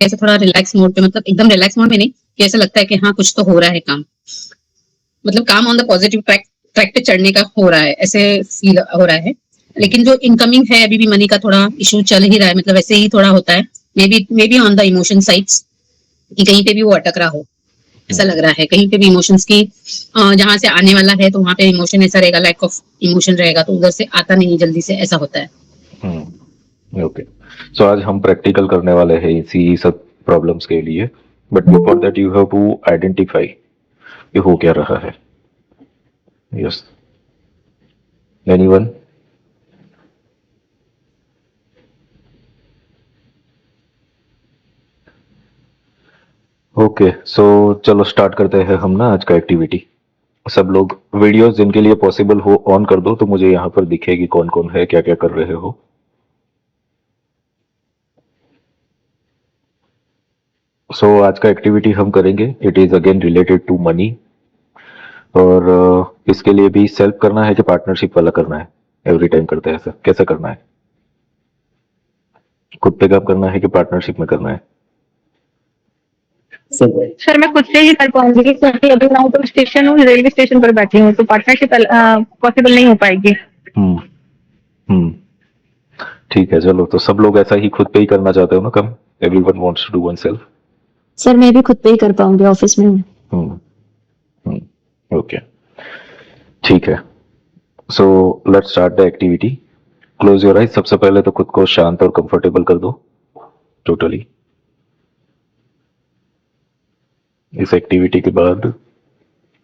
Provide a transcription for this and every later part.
ऐसे थोड़ा relax mode पे, मतलब एकदम रिलैक्स मोड में नहीं, कि ऐसा लगता है कि हाँ कुछ तो हो रहा है काम, मतलब काम ऑन द पॉजिटिव ट्रैक पे चढ़ने का हो रहा है, ऐसे फील हो रहा है। लेकिन जो इनकमिंग है अभी भी मनी का थोड़ा इशू चल ही रहा है, मतलब ऐसे ही थोड़ा होता है, may be on the emotion sides, कि कहीं पे भी वो अटक रहा हो, ऐसा लग रहा है कहीं पे भी इमोशंस की, जहां से आने वाला है तो वहां पे इमोशन ऐसा रहेगा, लैक ऑफ इमोशन रहेगा, तो उधर से आता नहीं जल्दी से, ऐसा होता है। ओके, सो आज हम प्रैक्टिकल करने वाले हैं इसी सब प्रॉब्लम्स के लिए, but before that you have to identify कि हो क्या रहा है। Yes, anyone? ओके, सो चलो स्टार्ट करते हैं हम ना आज का एक्टिविटी। सब लोग वीडियोस जिनके लिए पॉसिबल हो ऑन कर दो, तो मुझे यहाँ पर दिखेगी कौन कौन है, क्या क्या कर रहे हो। सो आज का एक्टिविटी हम करेंगे, it is again related to money. और इसके लिए भी सेल्फ करना है कि पार्टनरशिप वाला करना है? एवरी टाइम करते हैं ऐसा, कैसा करना है? खुद पे काम करना है कि पार्टनरशिप में करना है? सर मैं खुद से ही कर पाऊंगी, क्योंकि अभी मैं आउट ऑफ स्टेशन हूँ, रेलवे स्टेशन पर बैठी हूँ, तो पार्टनरशिप पॉसिबल नहीं हो पाएगी। हम्म। हम्म। ठीक है, चलो तो सब लोग ऐसा ही खुद पे ही करना चाहते हो ना कम? Everyone wants to do oneself. Sir मैं भी खुद पे ही कर पाऊंगी, ऑफिस में हूँ। ओके, ठीक है। So let's start the activity. Close your eyes. सबसे पहले तो खुद को शांत और कंफर्टेबल कर दो टोटली। इस एक्टिविटी के बाद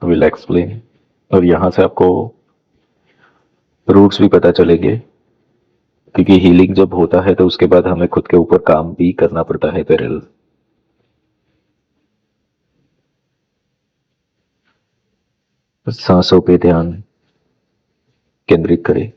विल एक्सप्लेन, और यहां से आपको रूट्स भी पता चलेंगे, क्योंकि हीलिंग जब होता है तो उसके बाद हमें खुद के ऊपर काम भी करना पड़ता है पैरेलल। सांसों पे ध्यान केंद्रित करें।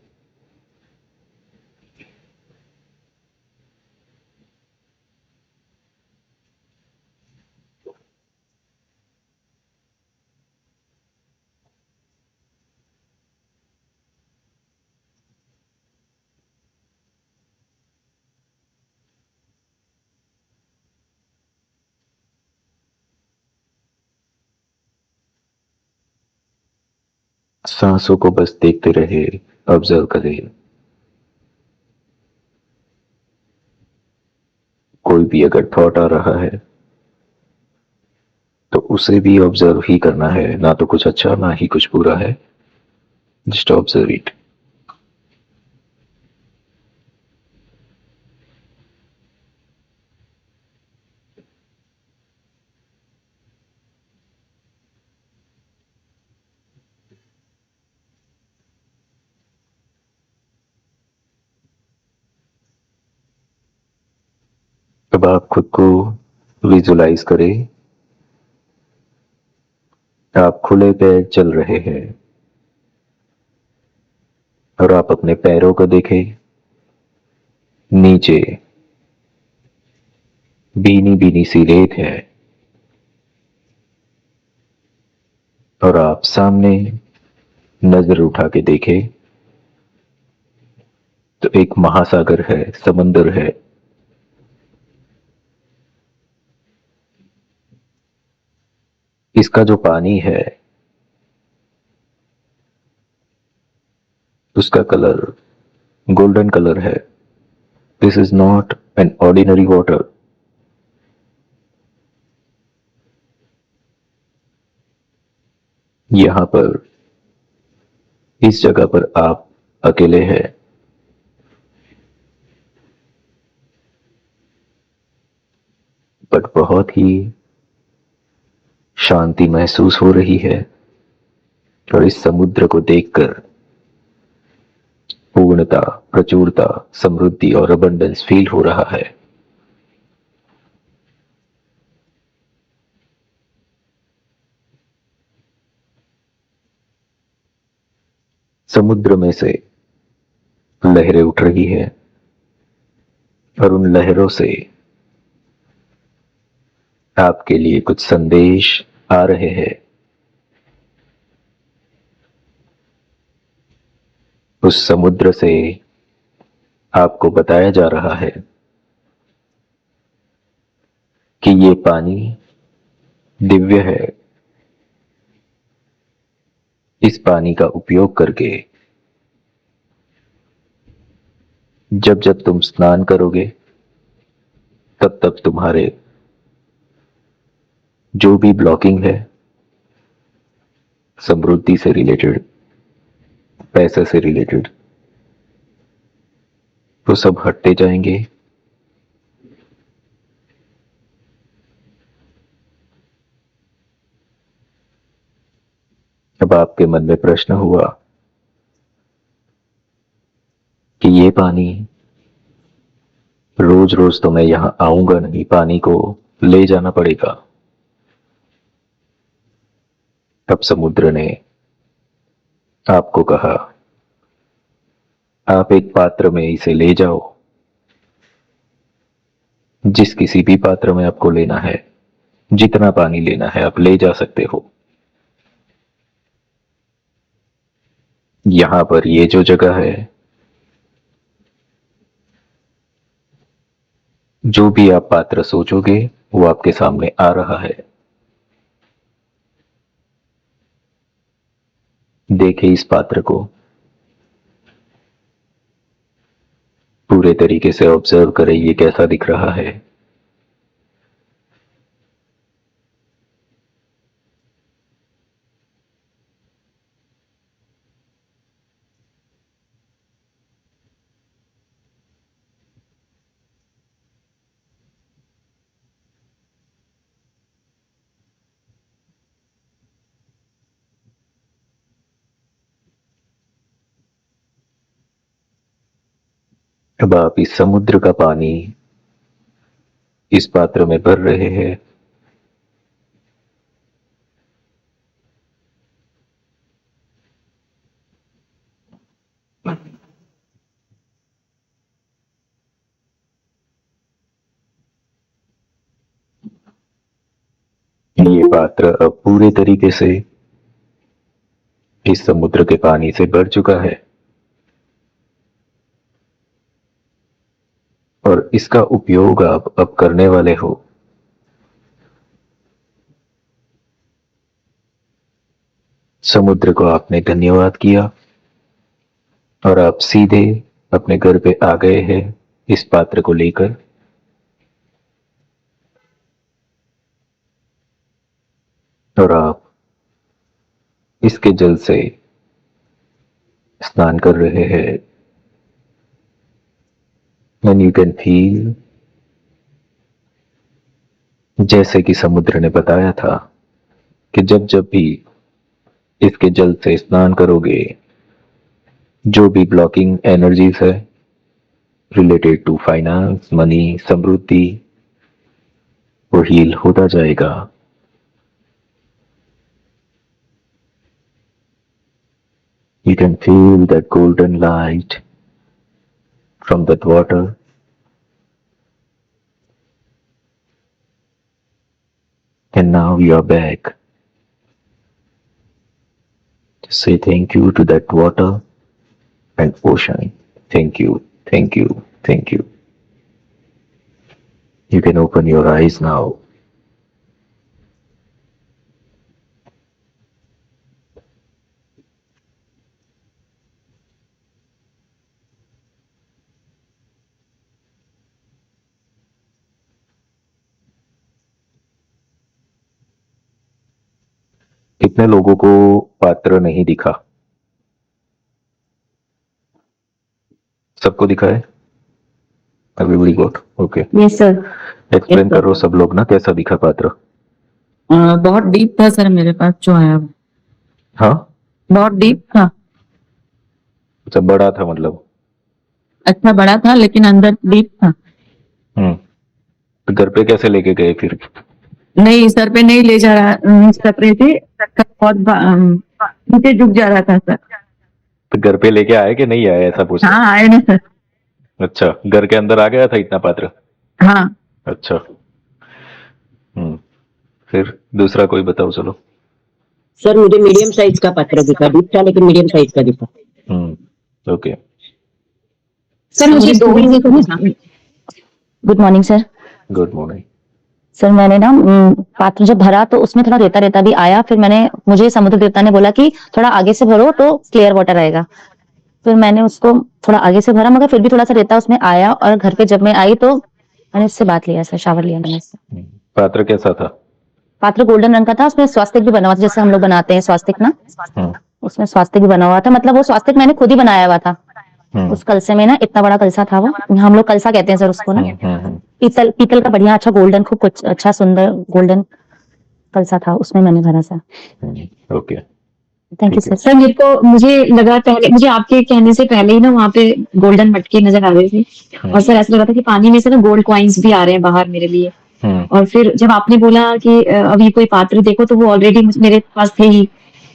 सांसों को बस देखते रहे, ऑब्जर्व करें। कोई भी अगर थॉट आ रहा है तो उसे भी ऑब्जर्व ही करना है, ना तो कुछ अच्छा ना ही कुछ बुरा है, जस्ट ऑब्जर्व इट। अब आप खुद को विजुलाइज करें, आप खुले पैर चल रहे हैं और आप अपने पैरों को देखें। नीचे भीनी भीनी सी रेत है, और आप सामने नजर उठा के देखें तो एक महासागर है, समंदर है। इसका जो पानी है उसका कलर गोल्डन कलर है। This is not an ordinary water. यहां पर, इस जगह पर आप अकेले हैं, बट बहुत ही शांति महसूस हो रही है। और इस समुद्र को देखकर पूर्णता, प्रचुरता, समृद्धि और अबंडेंस फील हो रहा है। समुद्र में से लहरें उठ रही है, और उन लहरों से आपके लिए कुछ संदेश आ रहे हैं। उस समुद्र से आपको बताया जा रहा है कि ये पानी दिव्य है। इस पानी का उपयोग करके जब जब तुम स्नान करोगे तब तब तुम्हारे जो भी ब्लॉकिंग है, समृद्धि से रिलेटेड, पैसे से रिलेटेड, वो सब हटते जाएंगे। अब आपके मन में प्रश्न हुआ कि ये पानी रोज रोज तो मैं यहां आऊंगा नहीं, पानी को ले जाना पड़ेगा। तब समुद्र ने आपको कहा, आप एक पात्र में इसे ले जाओ। जिस किसी भी पात्र में आपको लेना है, जितना पानी लेना है आप ले जा सकते हो। यहां पर ये जो जगह है, जो भी आप पात्र सोचोगे वो आपके सामने आ रहा है। देखें इस पात्र को, पूरे तरीके से ऑब्जर्व करें ये कैसा दिख रहा है। अब आप इस समुद्र का पानी इस पात्र में भर रहे हैं। ये पात्र अब पूरे तरीके से इस समुद्र के पानी से भर चुका है और इसका उपयोग आप अब करने वाले हो। समुद्र को आपने धन्यवाद किया और आप सीधे अपने घर पे आ गए हैं इस पात्र को लेकर। और आप इसके जल से स्नान कर रहे हैं। And you can feel, जैसे कि समुद्र ने बताया था कि जब जब भी इसके जल से स्नान करोगे, जो भी ब्लॉकिंग एनर्जीज है रिलेटेड टू फाइनेंस, मनी, समृद्धि, वो हील होता जाएगा। You can feel that golden light from that water. And now you are back. Just say thank you to that water and ocean. Thank you, thank you, thank you. You can open your eyes now. कितने लोगों को पात्र नहीं दिखा? सबको दिखा है? Everybody got? Okay. Yes sir. Explain करो सब लोग ना, कैसा दिखा पात्र? बहुत डीप था सर मेरे पास जो आया वो। हाँ, बहुत डीप था। अच्छा बड़ा था मतलब? अच्छा बड़ा था लेकिन अंदर डीप था। तो घर पे कैसे लेके गए फिर? नहीं सर पे नहीं ले जा रहा, सर पे थे बहुत नीचे झुक जा रहा था सर। तो घर पे लेके आए कि नहीं आए, ऐसा पूछ? हाँ आए ना सर। अच्छा, घर के अंदर आ गया था इतना पात्र? हाँ अच्छा। फिर दूसरा कोई बताओ चलो। सर मुझे मीडियम साइज का पात्र दिखा, डीप था लेकिन मीडियम साइज का दिखा। ओके। सर मुझे दो ही दिखा। Good morning sir. Good morning. Sir मैंने ना पात्र जब भरा तो उसमें थोड़ा रेता रेता भी आया, फिर मुझे समुद्र देवता ने बोला कि थोड़ा आगे से भरो तो क्लियर वाटर आएगा। फिर मैंने उसको थोड़ा आगे से भरा, मगर फिर भी थोड़ा सा रेता उसमें आया, और घर पे जब मैं आई तो मैंने उससे बात लिया सर, शावर लिया मैंने उससे। पात्र कैसा था? पात्र गोल्डन रंग का था, उसमें स्वास्तिक भी बना हुआ था, जैसे हम लोग बनाते हैं स्वास्तिक ना, हम्म, उसमें स्वास्तिक भी बना हुआ था। मतलब वो स्वास्तिक मैंने खुद ही बनाया हुआ था। उस कलसे में ना इतना बड़ा कलसा था वो, हम लोग कलसा कहते हैं सर उसको ना, पीतल पीतल का बढ़िया अच्छा गोल्डन, खूब अच्छा सुंदर गोल्डन कलसा था, उसमें मैंने भरा सर। ओके। थैंक यू ठीक है। सर। सर मुझे लगा पहले, मुझे आपके कहने से पहले ही ना वहाँ पे गोल्डन मटके नजर आ रहे थे, और सर ऐसा लगा था कि पानी में से ना गोल्ड कॉइन्स भी आ रहे हैं बाहर मेरे लिए। और फिर जब आपने बोला कि अभी कोई पात्र देखो, तो वो ऑलरेडी मेरे पास थे ही,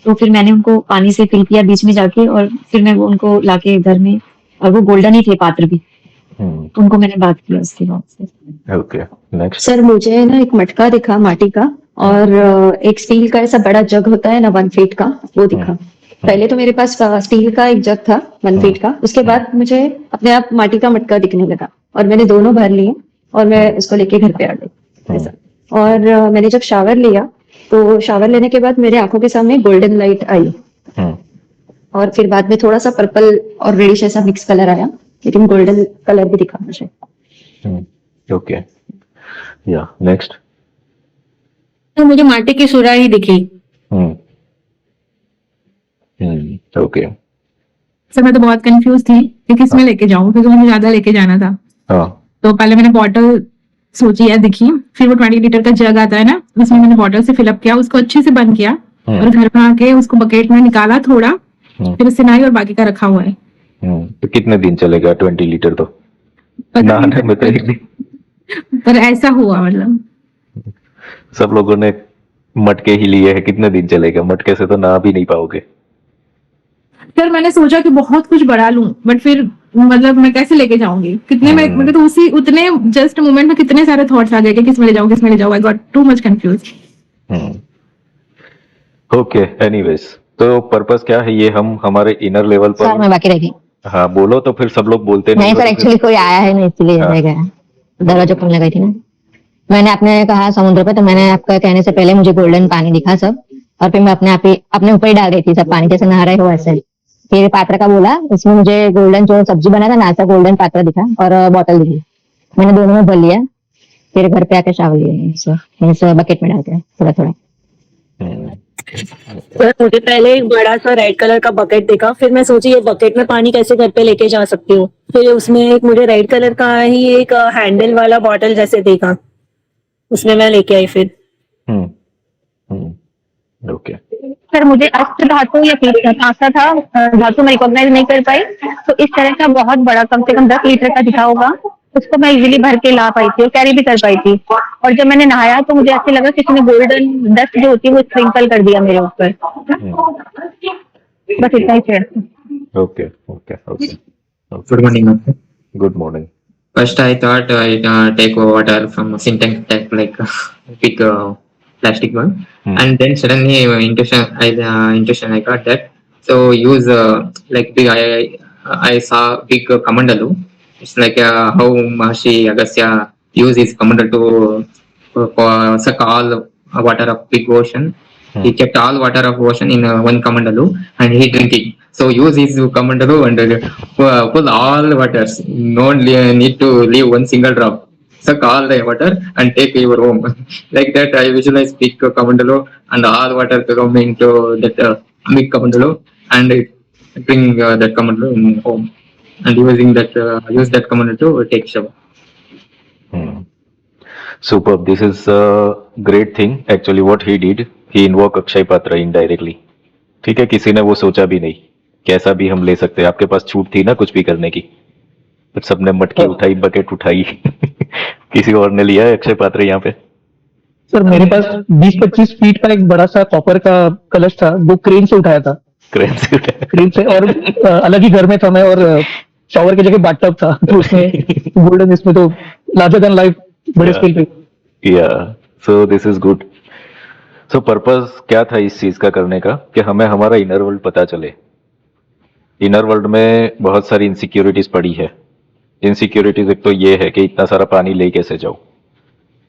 तो फिर मैंने उनको पानी से फिल किया बीच में जाके, और फिर मैं वो उनको लाके घर में, और वो गोल्डन ही थे पात्र भी, उनको मैंने बात किया उसके बाद से। Okay, next. सर मुझे ना एक मटका दिखा माटी का, और एक स्टील का ऐसा बड़ा जग होता है ना 1 फीट का, वो दिखा। पहले तो मेरे पास स्टील का एक जग था 1 फीट का, उसके बाद मुझे अपने आप माटी का मटका दिखने लगा, और मैंने दोनों भर लिए और मैं उसको लेके घर पे आ गई ऐसा। और मैंने जब शावर लिया, तो शावर लेने के बाद मेरे आंखों के सामने गोल्डन लाइट आई, और फिर बाद में थोड़ा सा पर्पल और रेडिश ऐसा मिक्स कलर आया, लेकिन गोल्डन कलर भी दिखा मुझे। ओके, या नेक्स्ट। तो मुझे माटी की सुराही दिखी। ओके। सर मैं तो बहुत कंफ्यूज थी कि किस में लेके जाऊं, क्योंकि मुझे ज्यादा लेके जाना था। हाँ, तो पहले मैंने बॉटल सोची या दिखी, फिर वो 20 लीटर का जग आता है ना, उसमें मैंने बॉटल से फिलअप किया, उसको अच्छे से बंद किया, और घर में आके उसको बकेट में निकाला थोड़ा, फिर उससे नहाई, और बाकी का रखा हुआ है। तो कितने दिन चलेगा 20 लीटर? तो पता नहीं, नहाने में तो एक दिन। पर ऐसा हुआ, मतलब सब लोगों ने मटके ही लिए हैं, कितने दिन चलेगा? मटके से तो नहा भी नहीं पाओगे। सर मैंने सोचा कि बहुत कुछ बढ़ा लूं, बट फिर मतलब मैं कैसे लेके जाऊंगी, कितने में, मतलब तो उसी उतने जस्ट मोमेंट में कितने सारे थॉट्स आ गए कि किस में ले जाऊं, किस में ले जाऊं। I got too much confuse. Okay, anyways, तो पर्पस क्या है ये हम हमारे इनर लेवल सर पर। मैं बाकी रह गई। हाँ बोलो, तो फिर सब लोग बोलते नहीं हो सर, तो फिर- एक्चुअली कोई आया है नहीं, इसलिए हाँ। रह गया, दरवाजा खोलने गई थी ना। मैंने आपने कहा समुद्र पे, तो मैंने आपका कहने से पहले मुझे गोल्डन पानी दिखा सब, और फिर मैं अपने ऊपर ही डाल रही थी सब पानी, जैसे नहा रहे हो वैसे। फिर पात्र का बोला, उसमें मुझे गोल्डन जो सब्जी बना था ना, ऐसा गोल्डन पात्र दिखा, और बॉटल दिखी, मैंने दोनों में भर लिया। फिर घर पे आके शावर लिया, इस बकेट में डाल के थोड़ा थोड़ा। सर मुझे पहले एक बड़ा सा रेड कलर का बकेट दिखा, फिर मैं सोची ये बकेट में पानी कैसे घर पे लेके जा सकती हूँ। फिर उसमें एक मुझे रेड कलर का ही एक हैंडल वाला बॉटल जैसे देखा, उसमें मैं लेके आई फिर। ओके। सर मुझे अष्ट धातु या पासा था, धातु मैं रिकॉग्नाइज नहीं कर पाई, तो इस तरह का बहुत बड़ा, कम से कम 10 लीटर का दिखा होगा, उसको मैं इजीली भर के ला पाई थी और कैरी भी कर पाई थी। और जब मैंने नहाया तो मुझे ऐसे लगा किसी ने गोल्डन डस्ट जो होती है वो स्प्रिंकल कर दिया मेरे ऊपर। बस इतना ही sir. Okay okay okay. Good morning, ma'am. Good morning. First, I thought I'd take water from a Syntex tap, like big plastic one, and then suddenly intuition I got that. So use like big. I saw big kamandalu. It's like how Maharshi Agastya used his kamandalu to suck all water of big ocean. He kept all water of ocean in one kamandalu and he drinking. So use his kamandalu and pull all waters. No need to leave one single drop. Suck all the water and take your home. Like that, I visualize big kamandalu and all water to come into that big kamandalu and bring that kamandalu in home. And using that, use that kamandalu to take shower. Superb. This is a great thing. Actually, what he did, he invoked Akshay Patra indirectly. ठीक है, किसी ने वो सोचा भी नहीं, कैसा भी हम ले सकते हैं। आपके पास छूट थी ना कुछ भी करने की, तो सबने मटकी उठाई, बकेट उठाई। किसी और ने लिया है अक्षय पात्र यहाँ पे? सर मेरे पास 20-25 फीट का एक बड़ा सा कॉपर का कलश था, वो क्रेन से उठाया था। क्रेन से उठाया? क्रेन से, और अलग ही घर में था मैं, और शावर की जगह बाथटब था, तो उसमें गोल्डन, इसमें तो लार्जर देन लाइफ बड़े स्केल पे। या सो this is good. So purpose क्या था इस चीज का करने का, कि हमें हमारा इनर वर्ल्ड पता चले। इनर वर्ल्ड में बहुत सारी इनसिक्योरिटीज पड़ी है। इनसिक्योरिटीज एक तो ये है कि इतना सारा पानी ले कैसे जाऊं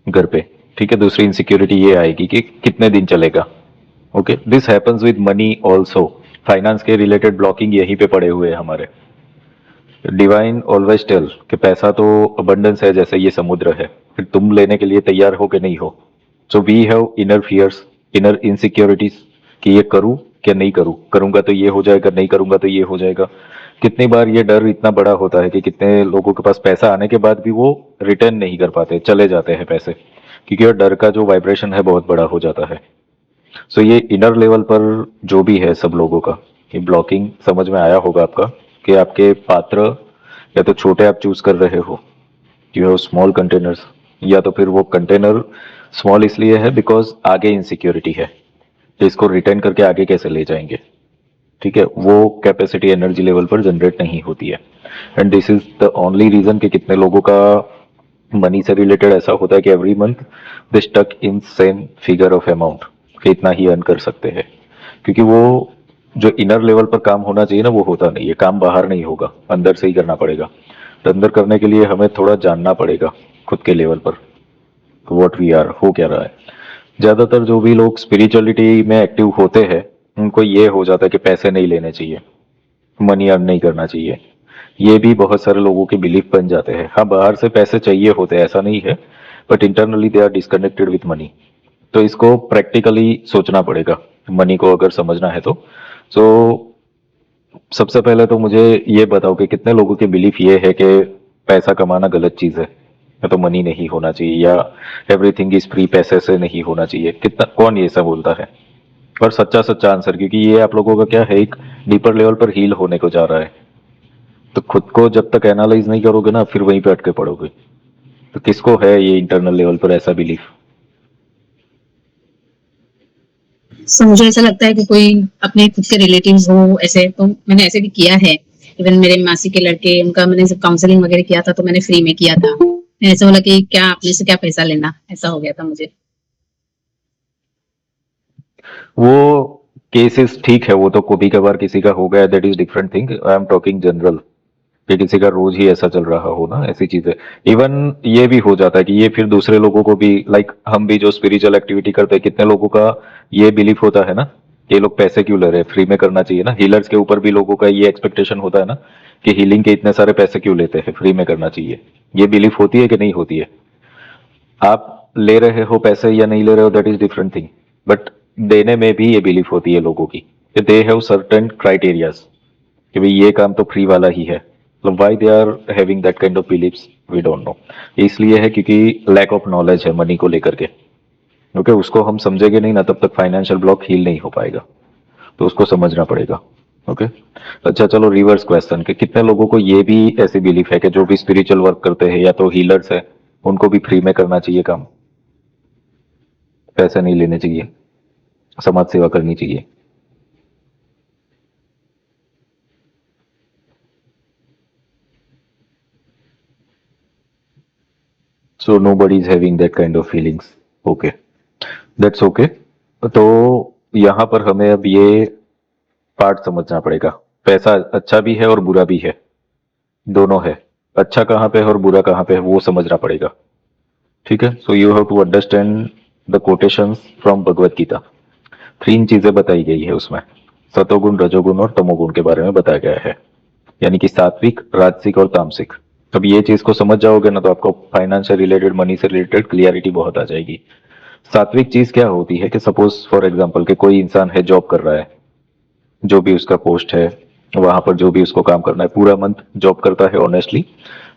घर पे, ठीक है, दूसरी इनसिक्योरिटी ये आएगी कि कितने दिन चलेगा। Okay, this happens with money also. Finance के रिलेटेड ब्लॉकिंग यहीं पे पड़े हुए हैं हमारे। डिवाइन ऑलवेज टेल कि पैसा तो अबंडेंस है, जैसे ये समुद्र है, फिर तुम लेने के लिए तैयार हो कि नहीं हो। So we have inner fears, inner insecurities कि ये करूं क्या नहीं करूं, करूंगा तो ये हो जाएगा, नहीं करूंगा तो ये हो जाएगा। कितनी बार ये डर इतना बड़ा होता है कि कितने लोगों के पास पैसा आने के बाद भी वो रिटर्न नहीं कर पाते, चले जाते हैं पैसे, क्योंकि वो डर का जो वाइब्रेशन है बहुत बड़ा हो जाता है। सो ये इनर लेवल पर जो भी है सब लोगों का, ये ब्लॉकिंग समझ में आया होगा आपका कि आपके पात्र या तो छोटे आप चूज कर रहे हो, यू हैव स्मॉल कंटेनर्स, या तो फिर वो कंटेनर स्मॉल इसलिए है बिकॉज आगे इनसिक्योरिटी है कि इसको रिटर्न करके आगे कैसे ले जाएंगे। ठीक है, वो कैपेसिटी एनर्जी लेवल पर जनरेट नहीं होती है। And this is the only reason कि कितने लोगों का मनी से रिलेटेड ऐसा होता है कि every month they stuck in same figure of amount कि इतना ही अर्न कर सकते हैं, क्योंकि वो जो इनर लेवल पर काम होना चाहिए ना वो होता नहीं है। काम बाहर नहीं होगा, अंदर से ही करना पड़ेगा। तो अंदर करने के लिए हमें थोड़ा जानना पड़ेगा खुद के लेवल पर व्हाट वी आर, हो क्या रहा है। ज्यादातर जो भी लोग स्पिरिचुअलिटी में एक्टिव होते हैं उनको ये हो जाता है कि पैसे नहीं लेने चाहिए, मनी अर्न नहीं करना चाहिए। ये भी बहुत सारे लोगों के बिलीफ बन जाते हैं। हाँ, बाहर से पैसे चाहिए होते हैं, ऐसा नहीं है, but internally they are disconnected with money. तो इसको प्रैक्टिकली सोचना पड़ेगा मनी को अगर समझना है तो। सो सबसे पहले तो मुझे ये बताओ कि कितने लोगों के बिलीफ ये है कि पैसा कमाना गलत चीज है, या तो मनी नहीं होना चाहिए, या एवरीथिंग इज फ्री, पैसे से नहीं होना चाहिए। कितना कौन ये सब बोलता है? और सच्चा आंसर, क्योंकि ये आप लोगों का क्या है, एक डीपर लेवल पर हील होने को जा रहा है। तो खुद को जब तक एनालाइज नहीं करोगे ना, फिर वहीं पे अटके पड़ोगे। तो किसको है ये इंटरनल लेवल पर ऐसा बिलीफ? सो मुझे ऐसा लगता है कि कोई अपने खुद के रिलेटिव्स हो ऐसे, तो मैंने ऐसे भी किया है। इवन मेरे मासी के लड़के, उनका मैंने जब काउंसलिंग वगैरह किया था तो मैंने फ्री में किया था। ऐसा बोला कि क्या अपने से क्या पैसा लेना, ऐसा हो गया था मुझे। वो केसेस ठीक है, वो तो कभी कभार किसी का हो गया, that is different thing. I am talking general कि किसी का रोज ही ऐसा चल रहा हो ना, ऐसी चीजें। इवन ये भी हो जाता है कि ये फिर दूसरे लोगों को भी, लाइक हम भी जो स्पिरिचुअल एक्टिविटी करते हैं, कितने लोगों का ये बिलीफ होता है ना कि ये लोग पैसे क्यों ले रहे हैं, फ्री में करना चाहिए ना। हीलर्स के ऊपर भी लोगों का ये एक्सपेक्टेशन होता है ना कि हीलिंग के इतने सारे पैसे क्यों लेते हैं, फ्री में करना चाहिए। ये बिलीफ होती है कि नहीं होती है? आप ले रहे हो पैसे या नहीं ले रहे हो, that is different thing, but देने में भी ये बिलीफ होती है लोगों की कि दे हैव सर्टेन क्राइटेरियाज कि भाई ये काम तो फ्री वाला ही है। मतलब why they are having that kind of believes, we don't know. इसलिए है क्योंकि लैक ऑफ नॉलेज है मनी को लेकर के। ओके, उसको हम समझेंगे नहीं ना, तब तक फाइनेंशियल ब्लॉक हील नहीं हो पाएगा। तो उसको समझना पड़ेगा। ओके, अच्छा चलो रिवर्स क्वेश्चन कि कितने लोगों को ये भी ऐसी बिलीफ है कि जो भी स्पिरिचुअल वर्क करते हैं या तो हीलर्स है, उनको भी फ्री में करना चाहिए काम, पैसे नहीं लेने चाहिए, समाज सेवा करनी चाहिए। So nobody is having that kind of feelings. Okay, that's okay. तो यहाँ पर हमें अब ये पार्ट समझना पड़ेगा। पैसा अच्छा भी है और बुरा भी है, दोनों है। अच्छा कहाँ पे है और बुरा कहाँ पे है वो समझना पड़ेगा। ठीक है, so you have to understand the quotations from Bhagavad Gita. 3 चीजें बताई गई है उसमें, सतोगुण, रजोगुण और तमोगुण के बारे में बताया गया है, यानी कि सात्विक, राजसिक और तामसिक। अब ये चीज को समझ जाओगे ना तो आपको फाइनेंस से रिलेटेड, मनी से रिलेटेड क्लियरिटी बहुत आ जाएगी। सात्विक चीज क्या होती है कि सपोज फॉर एग्जांपल कि कोई इंसान है, जॉब कर रहा है, जो भी उसका पोस्ट है वहां पर जो भी उसको काम करना है, पूरा मंथ जॉब करता है ऑनेस्टली,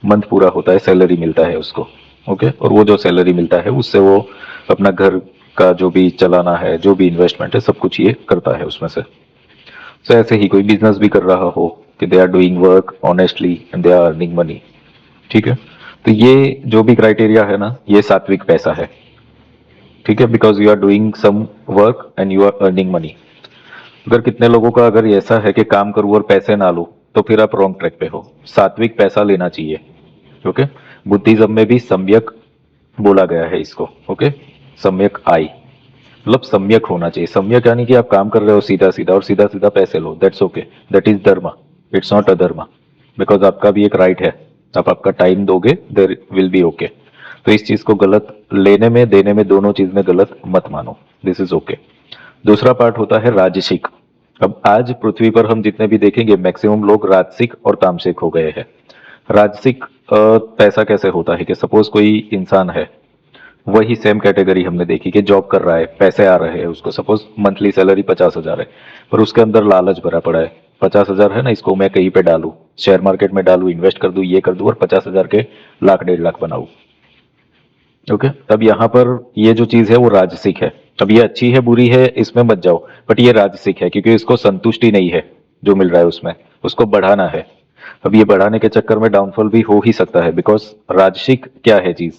मंथ पूरा होता है, सैलरी मिलता है उसको। ओके, और वो जो सैलरी मिलता है उससे वो अपना घर का जो भी चलाना है, जो भी इन्वेस्टमेंट है, सब कुछ ये करता है उसमें से। तो ऐसे ही कोई बिजनेस भी कर रहा हो कि they are doing work honestly and they are earning money. ठीक है, तो ये जो भी क्राइटेरिया है ना, ये सात्विक पैसा है। ठीक है, because you are doing some work and you are earning money. अगर कितने लोगों का अगर ऐसा है कि काम करूं और पैसे ना लूं, तो फिर आप रॉन्ग ट्रैक पे हो। सात्विक पैसा लेना चाहिए। ओके, बुद्धिज्म में भी सम्यक बोला गया है इसको। ओके, सम्यक आई मतलब सम्यक होना चाहिए। सम्यक यानी कि आप काम कर रहे हो सीधा सीधा और सीधा सीधा पैसे लो, दैट्स ओके, दैट इज धर्म, इट्स नॉट अधर्म, बिकॉज आपका भी एक राइट है। आप आपका टाइम दोगे, देयर विल बी ओके। तो इस चीज को गलत लेने में देने में दोनों चीज में गलत मत मानो, दिस इज ओके। दूसरा पार्ट होता है राजसिक। अब आज पृथ्वी पर हम जितने भी देखेंगे मैक्सिमम लोग राजसिक और तामसिक हो गए हैं। राजसिक पैसा कैसे होता है कि सपोज कोई इंसान है, वही सेम कैटेगरी हमने देखी कि जॉब कर रहा है, पैसे आ रहे हैं उसको, सपोज मंथली सैलरी 50,000 है, पर उसके अंदर लालच भरा पड़ा है। 50,000 है ना, इसको मैं कहीं पे डालूं, शेयर मार्केट में डालूं, इन्वेस्ट कर दूं, ये कर दूं और 50,000 के लाख 1.5 लाख बनाऊं। ओके, तब यहाँ पर ये जो चीज है वो राजसिक है। अब ये अच्छी है बुरी है इसमें मत जाओ, बट ये राजसिक है क्योंकि इसको संतुष्टि नहीं है जो मिल रहा है उसमें, उसको बढ़ाना है। अब ये बढ़ाने के चक्कर में डाउनफॉल भी हो ही सकता है, बिकॉज राजसिक क्या है चीज,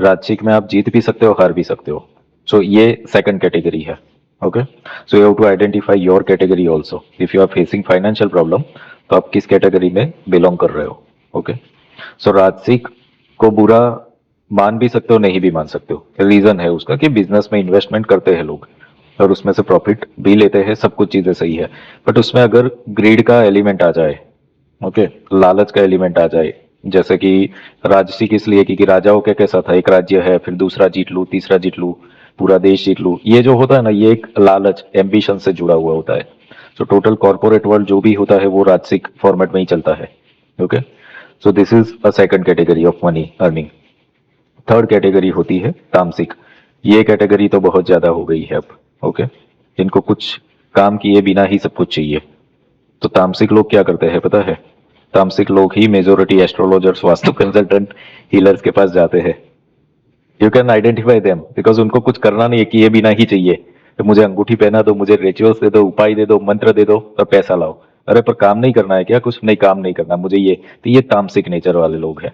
राजसिक में आप जीत भी सकते हो हार भी सकते हो। सो ये सेकंड कैटेगरी है। Okay, so you have to identify your category also. If you are facing financial problem तो आप किस कैटेगरी में बिलोंग कर रहे हो। ओके, सो राजसिक को बुरा मान भी सकते हो नहीं भी मान सकते हो। रीजन है उसका कि बिजनेस में इन्वेस्टमेंट करते हैं लोग और उसमें से प्रॉफिट भी लेते हैं, सब कुछ चीजें सही है, बट उसमें अगर ग्रीड का एलिमेंट आ जाए, ओके, लालच का एलिमेंट आ जाए, जैसे कि राजसिक इसलिए क्योंकि राजाओं के कैसा था, एक राज्य है फिर दूसरा जीत लूं, तीसरा जीत लूं, पूरा देश जीत लूं, ये जो होता है ना, ये एक लालच एम्बिशन से जुड़ा हुआ होता है। सो टोटल कॉर्पोरेट वर्ल्ड जो भी होता है वो राजसिक फॉर्मेट में ही चलता है। Okay, so this is a second category of money earning. Third category होती है तामसिक। ये कैटेगरी तो बहुत ज्यादा हो गई है अब। ओके, जिनको कुछ काम किए बिना ही सब कुछ चाहिए। तो तामसिक लोग क्या करते हैं पता है, तामसिक लोग ही majority astrologers, vastu consultant, healers के पास जाते हैं। You can identify them because उनको कुछ करना नहीं है, किए बिना ही चाहिए। तो मुझे अंगूठी पहना दो, मुझे रिचुअल्स दे दो, उपाय दे दो, मंत्र दे दो और पैसा लाओ। अरे पर काम नहीं करना है क्या, कुछ नहीं, काम नहीं करना मुझे ये, तो ये तामसिक नेचर वाले लोग हैं।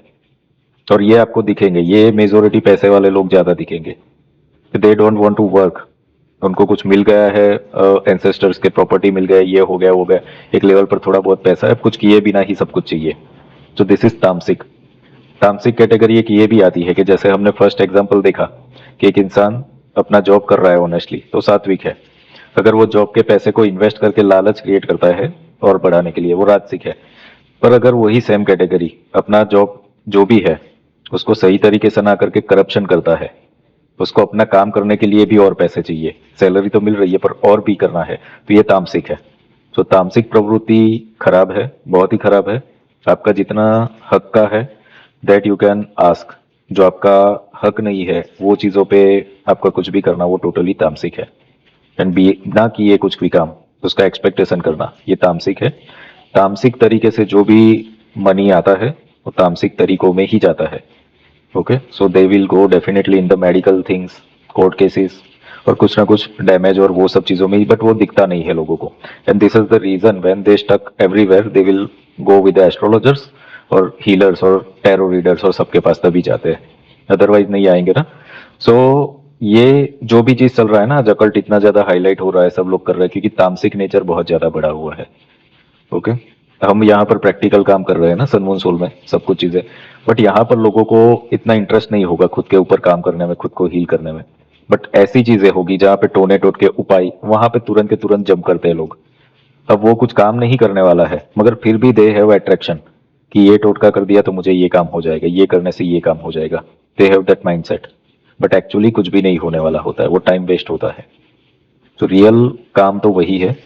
और ये आपको दिखेंगे, ये मेजोरिटी पैसे वाले लोग ज्यादा दिखेंगे। They don't want to work, उनको कुछ मिल गया है, एंसेस्टर्स के प्रॉपर्टी मिल गया, ये हो गया वो गया, एक लेवल पर थोड़ा बहुत पैसा है, कुछ किए बिना ही सब कुछ चाहिए। तो दिस इज तामसिक। तामसिक कैटेगरी एक ये भी आती है कि जैसे हमने फर्स्ट एग्जांपल देखा कि एक इंसान अपना जॉब कर रहा है ऑनेस्टली, तो सात्विक है। अगर वो जॉब के पैसे को इन्वेस्ट करके लालच क्रिएट करता है और बढ़ाने के लिए, वो राजसिक है। पर अगर वही सेम कैटेगरी अपना जॉब जो भी है उसको सही तरीके से ना करके करप्शन करता है, उसको अपना काम करने के लिए भी और पैसे चाहिए, सैलरी तो मिल रही है पर और भी करना है, तो ये तामसिक है। तो तामसिक प्रवृत्ति खराब है, बहुत ही खराब है। आपका जितना हक का है दैट यू कैन आस्क, जो आपका हक नहीं है वो चीजों पे आपका कुछ भी करना, वो टोटली तामसिक है। एंड बी ना किए कुछ भी काम, उसका एक्सपेक्टेशन करना, ये तामसिक है। तामसिक तरीके से जो भी मनी आता है वो तामसिक तरीकों में ही जाता है। Okay, so they will go definitely in the medical things, court cases और कुछ ना कुछ डैमेज और वो सब चीजों में ही, बट वो दिखता नहीं है लोगों को। And this is the reason when they stuck everywhere they will go with the astrologers और हीलर्स और टैरो रीडर्स और सबके पास तभी जाते हैं, अदरवाइज नहीं आएंगे ना। सो ये जो भी चीज चल रहा है ना, अकल्ट इतना ज्यादा हाईलाइट हो रहा है, सब लोग कर रहे हैं क्योंकि तामसिक नेचर बहुत ज्यादा बढ़ा हुआ है। ओके, हम यहाँ पर प्रैक्टिकल काम कर रहे हैं ना सनमून सोल में, सब कुछ चीजें, बट यहाँ पर लोगों को इतना इंटरेस्ट नहीं होगा खुद के ऊपर काम करने में, खुद को हील करने में। बट ऐसी चीजें होगी जहाँ पे टोने टोट के उपाय, वहां पे तुरंत के तुरंत जंप करते हैं लोग। अब वो कुछ काम नहीं करने वाला है मगर फिर भी दे हैव अट्रैक्शन कि ये टोटका कर दिया तो मुझे ये काम हो जाएगा, ये करने से ये काम हो जाएगा, they have that mindset. But actually कुछ भी नहीं होने वाला होता है, वो टाइम वेस्ट होता है। तो रियल काम तो वही है।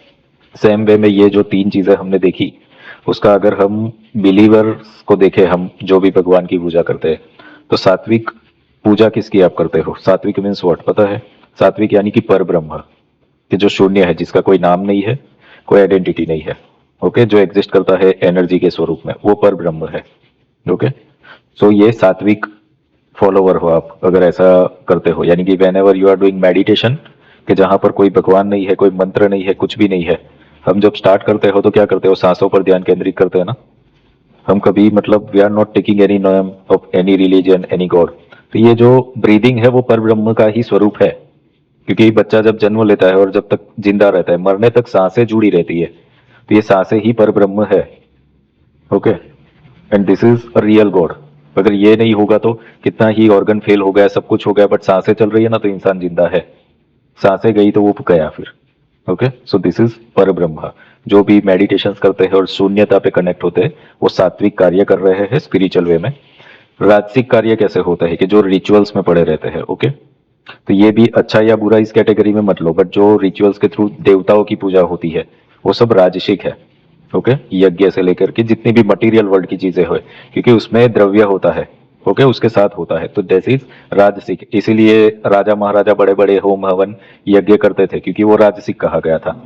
सेम वे में ये जो तीन चीजें हमने देखी, उसका अगर हम बिलीवर्स को देखें, हम जो भी भगवान की पूजा करते हैं, तो सात्विक पूजा किसकी आप करते हो? सात्विक मीन्स व्हाट पता है? सात्विक यानी कि पर ब्रह्म, कि जो शून्य है, जिसका कोई नाम नहीं है, कोई आइडेंटिटी नहीं है। ओके, जो एग्जिस्ट करता है एनर्जी के स्वरूप में, वो पर ब्रह्म है। ओके, सो ये सात्विक फॉलोवर हो आप अगर ऐसा करते हो, यानी कि whenever you are doing meditation, कि जहां पर कोई भगवान नहीं है, कोई मंत्र नहीं है, कुछ भी नहीं है, हम जब स्टार्ट करते हो तो क्या करते हो? सांसों पर ध्यान केंद्रित करते हैं ना। हम कभी मतलब we are not taking any name of any religion, any god. तो ये जो ब्रीदिंग है वो पर ब्रह्म का ही स्वरूप है, क्योंकि बच्चा जब जन्म लेता है और जब तक जिंदा रहता है, मरने तक सांसें जुड़ी रहती है, तो ये सांसें ही पर ब्रह्म है। Okay, and this is a real God. अगर ये नहीं होगा तो कितना ही ऑर्गन फेल हो गया, सब कुछ हो गया, बट सांसें चल रही है ना, तो इंसान जिंदा है। सांसें गई तो वो गया फिर। ओके, सो दिस इज पर ब्रह्म। जो भी मेडिटेशन करते हैं और शून्यता पे कनेक्ट होते हैं, वो सात्विक कार्य कर रहे हैं स्पिरिचुअल वे में। राजसिक कार्य कैसे होता है कि जो रिचुअल्स में पड़े रहते हैं, ओके। तो ये भी अच्छा या बुरा इस कैटेगरी में मत लो, बट जो रिचुअल्स के थ्रू देवताओं की पूजा होती है वो सब राजसिक है, ओके। यज्ञ से लेकर के जितनी भी मटेरियल वर्ल्ड की चीजें हो, क्योंकि उसमें द्रव्य होता है, ओके, उसके साथ होता है, तो दिस इज राजसिक। इसीलिए राजा महाराजा बड़े बड़े होम हवन यज्ञ करते थे, क्योंकि वो राजसिक कहा गया था।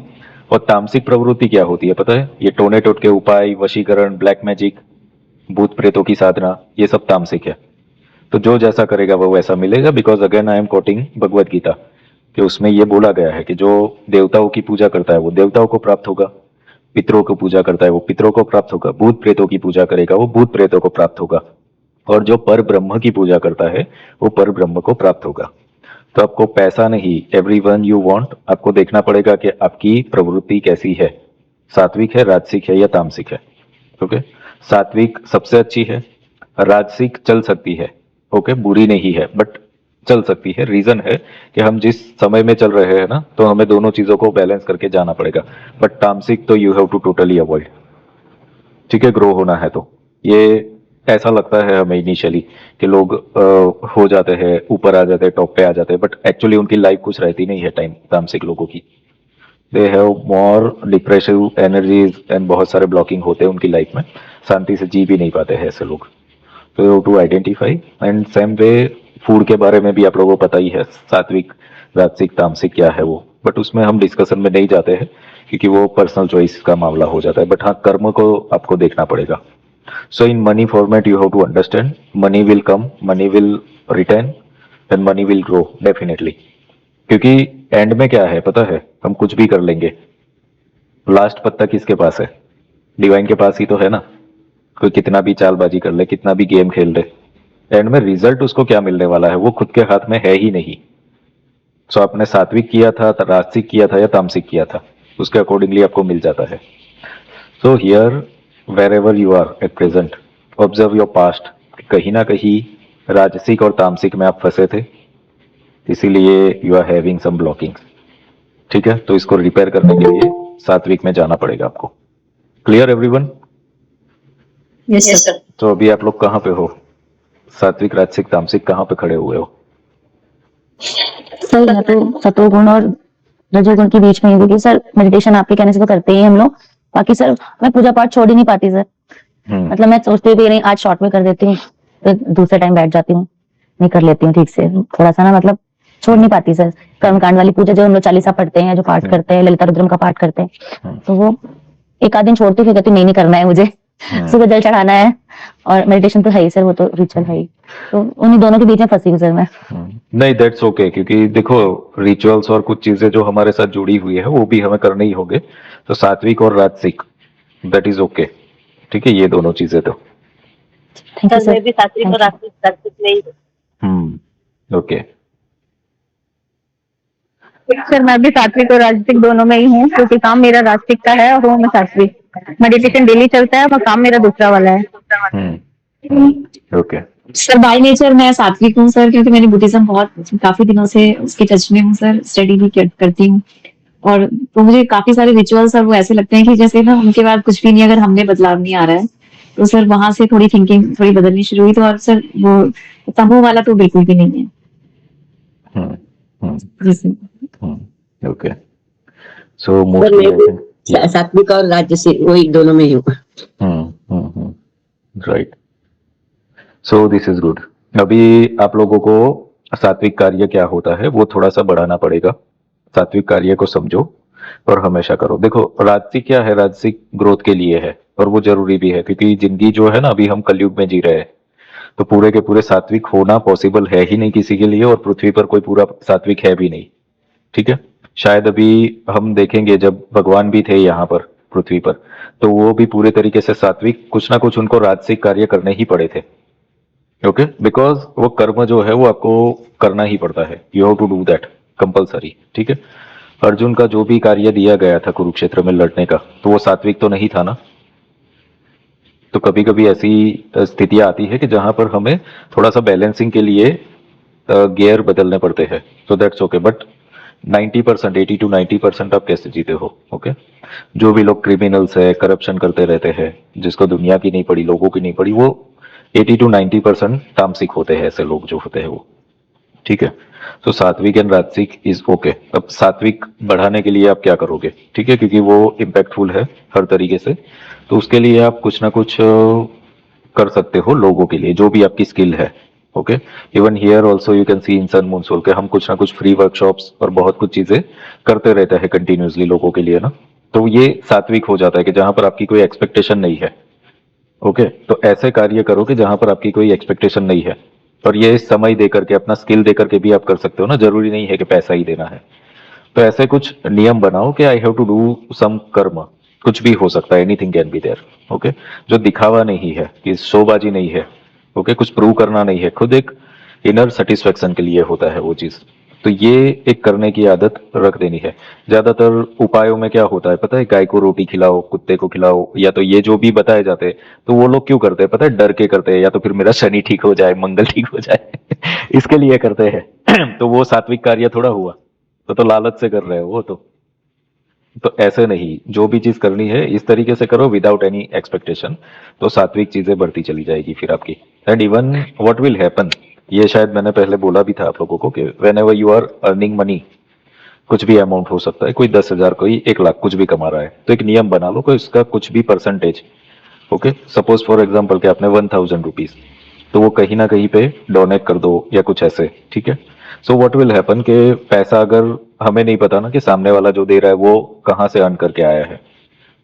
और तामसिक प्रवृत्ति क्या होती है पता है? ये टोने टोटके उपाय, वशीकरण, ब्लैक मैजिक, भूत प्रेतों की साधना, ये सब तामसिक है। तो जो जैसा करेगा वो वैसा मिलेगा, because again I am quoting Bhagavad Gita कि उसमें ये बोला गया है कि जो देवताओं की पूजा करता है वो देवताओं को प्राप्त होगा, पितरों को पूजा करता है वो पितरों को प्राप्त होगा, भूत प्रेतों की पूजा करेगा वो भूत प्रेतों को प्राप्त होगा, और जो पर ब्रह्म की पूजा करता है वो पर ब्रह्म को प्राप्त होगा। तो आपको पैसा नहीं, एवरीवन यू वांट, आपको देखना पड़ेगा कि आपकी प्रवृत्ति कैसी है, सात्विक है, राजसिक है या तामसिक है, ओके। सात्विक सबसे अच्छी है, राजसिक चल सकती है, ओके, बुरी नहीं है बट चल सकती है। रीजन है कि हम जिस समय में चल रहे हैं ना, तो हमें दोनों चीजों को बैलेंस करके जाना पड़ेगा, बट तामसिक तो you have to totally avoid, ठीक है, ग्रो होना है तो। ये ऐसा लगता है हमें इनिशियली कि लोग हो जाते हैं, ऊपर आ जाते हैं, टॉप पे आ जाते हैं, बट एक्चुअली उनकी लाइफ कुछ रहती नहीं है टाइम तामसिक लोगों की। They have more depressive energies and बहुत सारे ब्लॉकिंग होते हैं उनकी लाइफ में, शांति से जी भी नहीं पाते हैं ऐसे लोग। तो you to identify, and same way food के बारे में भी आप लोगों को पता ही है, सात्विक, राजसिक, तामसिक क्या है वो, बट उसमें हम डिस्कशन में नहीं जाते हैं क्योंकि वो पर्सनल चॉइस का मामला हो जाता है। बट हाँ, कर्म को आपको देखना पड़ेगा। So in money format you have to understand, money will come, money will return and money will grow definitely. क्योंकि एंड में क्या है पता है, हम कुछ भी कर लेंगे, लास्ट पत्ता किसके पास है? डिवाइन के पास ही तो है ना। कोई कितना भी चालबाजी कर ले, कितना भी गेम खेल ले, एंड में रिजल्ट उसको क्या मिलने वाला है वो खुद के हाथ में है ही नहीं। सो आपने सात्विक किया था, राजसिक किया था या तामसिक किया था, उसके अकॉर्डिंगली आपको मिल जाता है। So here wherever you are at present, observe your past, कहीं ना कहीं राजसिक और तामसिक में आप फंसे थे, इसीलिए यू आर हैविंग सम ब्लॉकिंग्स, ठीक है। तो इसको रिपेयर करने के लिए सात्विक में जाना पड़ेगा आपको। Clear everyone? Yes sir. तो अभी आप लोग कहाँ पे हो? सात्विक, राजसिक, तामसिक कहाँ पे खड़े हुए हो? सर यहाँ तो सतोगुण और रजोगुण के बीच में ही, क्योंकि सर मेडिटेशन आपके कहने से तो करते ही हम लोग, बाकी सर मैं पूजा पाठ छोड़ ही नहीं पाती सर। मतलब मैं सोचती हूँ कि नहीं आज शॉर्ट में कर देती हूँ, तो दूसरे टाइम बैठ जाती हूँ, नहीं कर लेती हूँ ठीक से, थोड़ा सा ना मतलब छोड़ नहीं पाती सर। कर्मकांड वाली पूजा जो हम लोग 40 पढ़ते हैं, जो पाठ करते हैं, ललिता रुद्रम का पाठ करते हैं, तो वो एक आध दिन छोड़ती हूँ, कहती नहीं करना है मुझे, सुबह जल चढ़ाना है, और मेडिटेशन तो है ही सर, वो तो रिचुअल है ही। तो उन्हीं दोनों के बीच में फंसी हूँ सर मैं। नहीं, दैट्स ओके, क्योंकि देखो रिचुअल्स और कुछ चीजें जो हमारे साथ जुड़ी हुई है वो भी हमें करने ही होंगे। तो सात्विक और राजसिक, दैट इज ओके, ठीक है, ये दोनों चीजें तो। सर मैं भी सात्विक और राजसिक में ही। ओके। सर मैं भी सात्विक और राजसिक दोनों में ही हूँ, क्योंकि काम मेरा राजसिक का है और वो मैं सात्विक। मेडिटेशन डेली चलता है, और काम मेरा दूसरा वाला है। ओके। सर बाय नेचर मैं सात्विक हूँ सर, क्योंकि मैंने बुद्धिज्म बहुत काफी दिनों से उसके टच में हूँ सर, स्टडी भी करती हूँ, और तो मुझे काफी सारे रिचुअल्स सर वो ऐसे लगते हैं कि जैसे ना उनके बाद कुछ भी नहीं, अगर हमने बदलाव नहीं आ रहा है, तो सर वहां से थोड़ी थिंकिंग थोड़ी बदलनी शुरू हुई। तो और सर वो तमो वाला तो बिल्कुल भी नहीं है। जी सर। ओके। सो मोस्टली सात्विक और राजसिक वही दोनों में ही हूँ। Right. So this is good. अभी आप लोगों को सात्विक कार्य क्या होता है वो थोड़ा सा बढ़ाना पड़ेगा। सात्विक कार्य को समझो और हमेशा करो। देखो राजसिक क्या है, राजसिक ग्रोथ के लिए है और वो जरूरी भी है, क्योंकि जिंदगी जो है ना अभी हम कलयुग में जी रहे हैं, तो पूरे के पूरे सात्विक होना पॉसिबल है ही नहीं किसी के लिए, और पृथ्वी पर कोई पूरा सात्विक है भी नहीं, ठीक है। शायद अभी हम देखेंगे जब भगवान भी थे यहाँ पर पृथ्वी पर, तो वो भी पूरे तरीके से सात्विक, कुछ ना कुछ उनको राजसिक कार्य करने ही पड़े थे, ओके, बिकॉज वो कर्म जो है वो आपको करना ही पड़ता है, you have to do that compulsory, ठीक है। अर्जुन का जो भी कार्य दिया गया था कुरुक्षेत्र में लड़ने का, तो वो सात्विक तो नहीं था ना। तो कभी कभी ऐसी स्थितियां आती है कि जहां पर हमें थोड़ा सा बैलेंसिंग के लिए गियर बदलने पड़ते हैं, so that's okay. But 90%, 80 to 90% आप कैसे जीते हो, ओके। जो भी लोग क्रिमिनल्स है, करप्शन करते रहते हैं, जिसको दुनिया की नहीं पड़ी, लोगों की नहीं पड़ी, वो 80 to 90% तामसिक होते हैं ऐसे लोग जो होते हैं वो, ठीक है। तो सात्विक एंड राजसिक इज ओके। अब सात्विक बढ़ाने के लिए आप क्या करोगे, ठीक है, क्योंकि वो इम्पैक्टफुल है हर तरीके से, तो उसके लिए आप कुछ ना कुछ कर सकते हो लोगों के लिए, जो भी आपकी स्किल है, okay. Even here also you can see in sun moon soul के हम कुछ ना कुछ फ्री वर्कशॉप्स और बहुत कुछ चीजें करते रहते हैं कंटिन्यूसली लोगों के लिए ना, तो ये सात्विक हो जाता है कि जहां पर आपकी कोई एक्सपेक्टेशन नहीं है, ओके। तो ऐसे कार्य करो कि जहां पर आपकी कोई एक्सपेक्टेशन नहीं है, और ये समय दे करके अपना स्किल दे करके भी आप कर सकते हो ना, जरूरी नहीं है कि पैसा ही देना है। तो ऐसे कुछ नियम बनाओ कि I have to do some कर्म, कुछ भी हो सकता है, anything can be there, okay. जो दिखावा नहीं है, कि शोबाजी नहीं है, ओके, कुछ प्रूव करना नहीं है, खुद एक इनर सेटिस्फेक्शन के लिए होता है वो चीज। तो ये एक करने की आदत रख देनी है। ज्यादातर उपायों में क्या होता है पता है, गाय को रोटी खिलाओ, कुत्ते को खिलाओ, या तो ये जो भी बताए जाते हैं, तो वो लोग क्यों करते हैं पता है, डर के करते हैं, या तो फिर मेरा शनि ठीक हो जाए, मंगल ठीक हो जाए इसके लिए करते हैं तो वो सात्विक कार्य थोड़ा हुआ, तो लालच से कर रहे हो वो तो ऐसे नहीं, जो भी चीज करनी है इस तरीके से करो विदाउट एनी एक्सपेक्टेशन, तो सात्विक चीजें बढ़ती चली जाएगी फिर आपकी। And even what will happen, ये शायद मैंने पहले बोला भी था आप लोगों को कि whenever you are earning money, कुछ भी अमाउंट हो सकता है, कोई 10,000 कोई 1 लाख कुछ भी कमा रहा है, तो एक नियम बना लो कि इसका कुछ भी percentage, okay, suppose for example कि आपने 1,000 रुपीज, तो वो कहीं ना कहीं पे डोनेट कर दो या कुछ ऐसे, ठीक है। सो व्हाट विल हैपन कि पैसा अगर हमें नहीं पता ना कि सामने वाला जो दे रहा है वो कहाँ से अर्न करके आया है,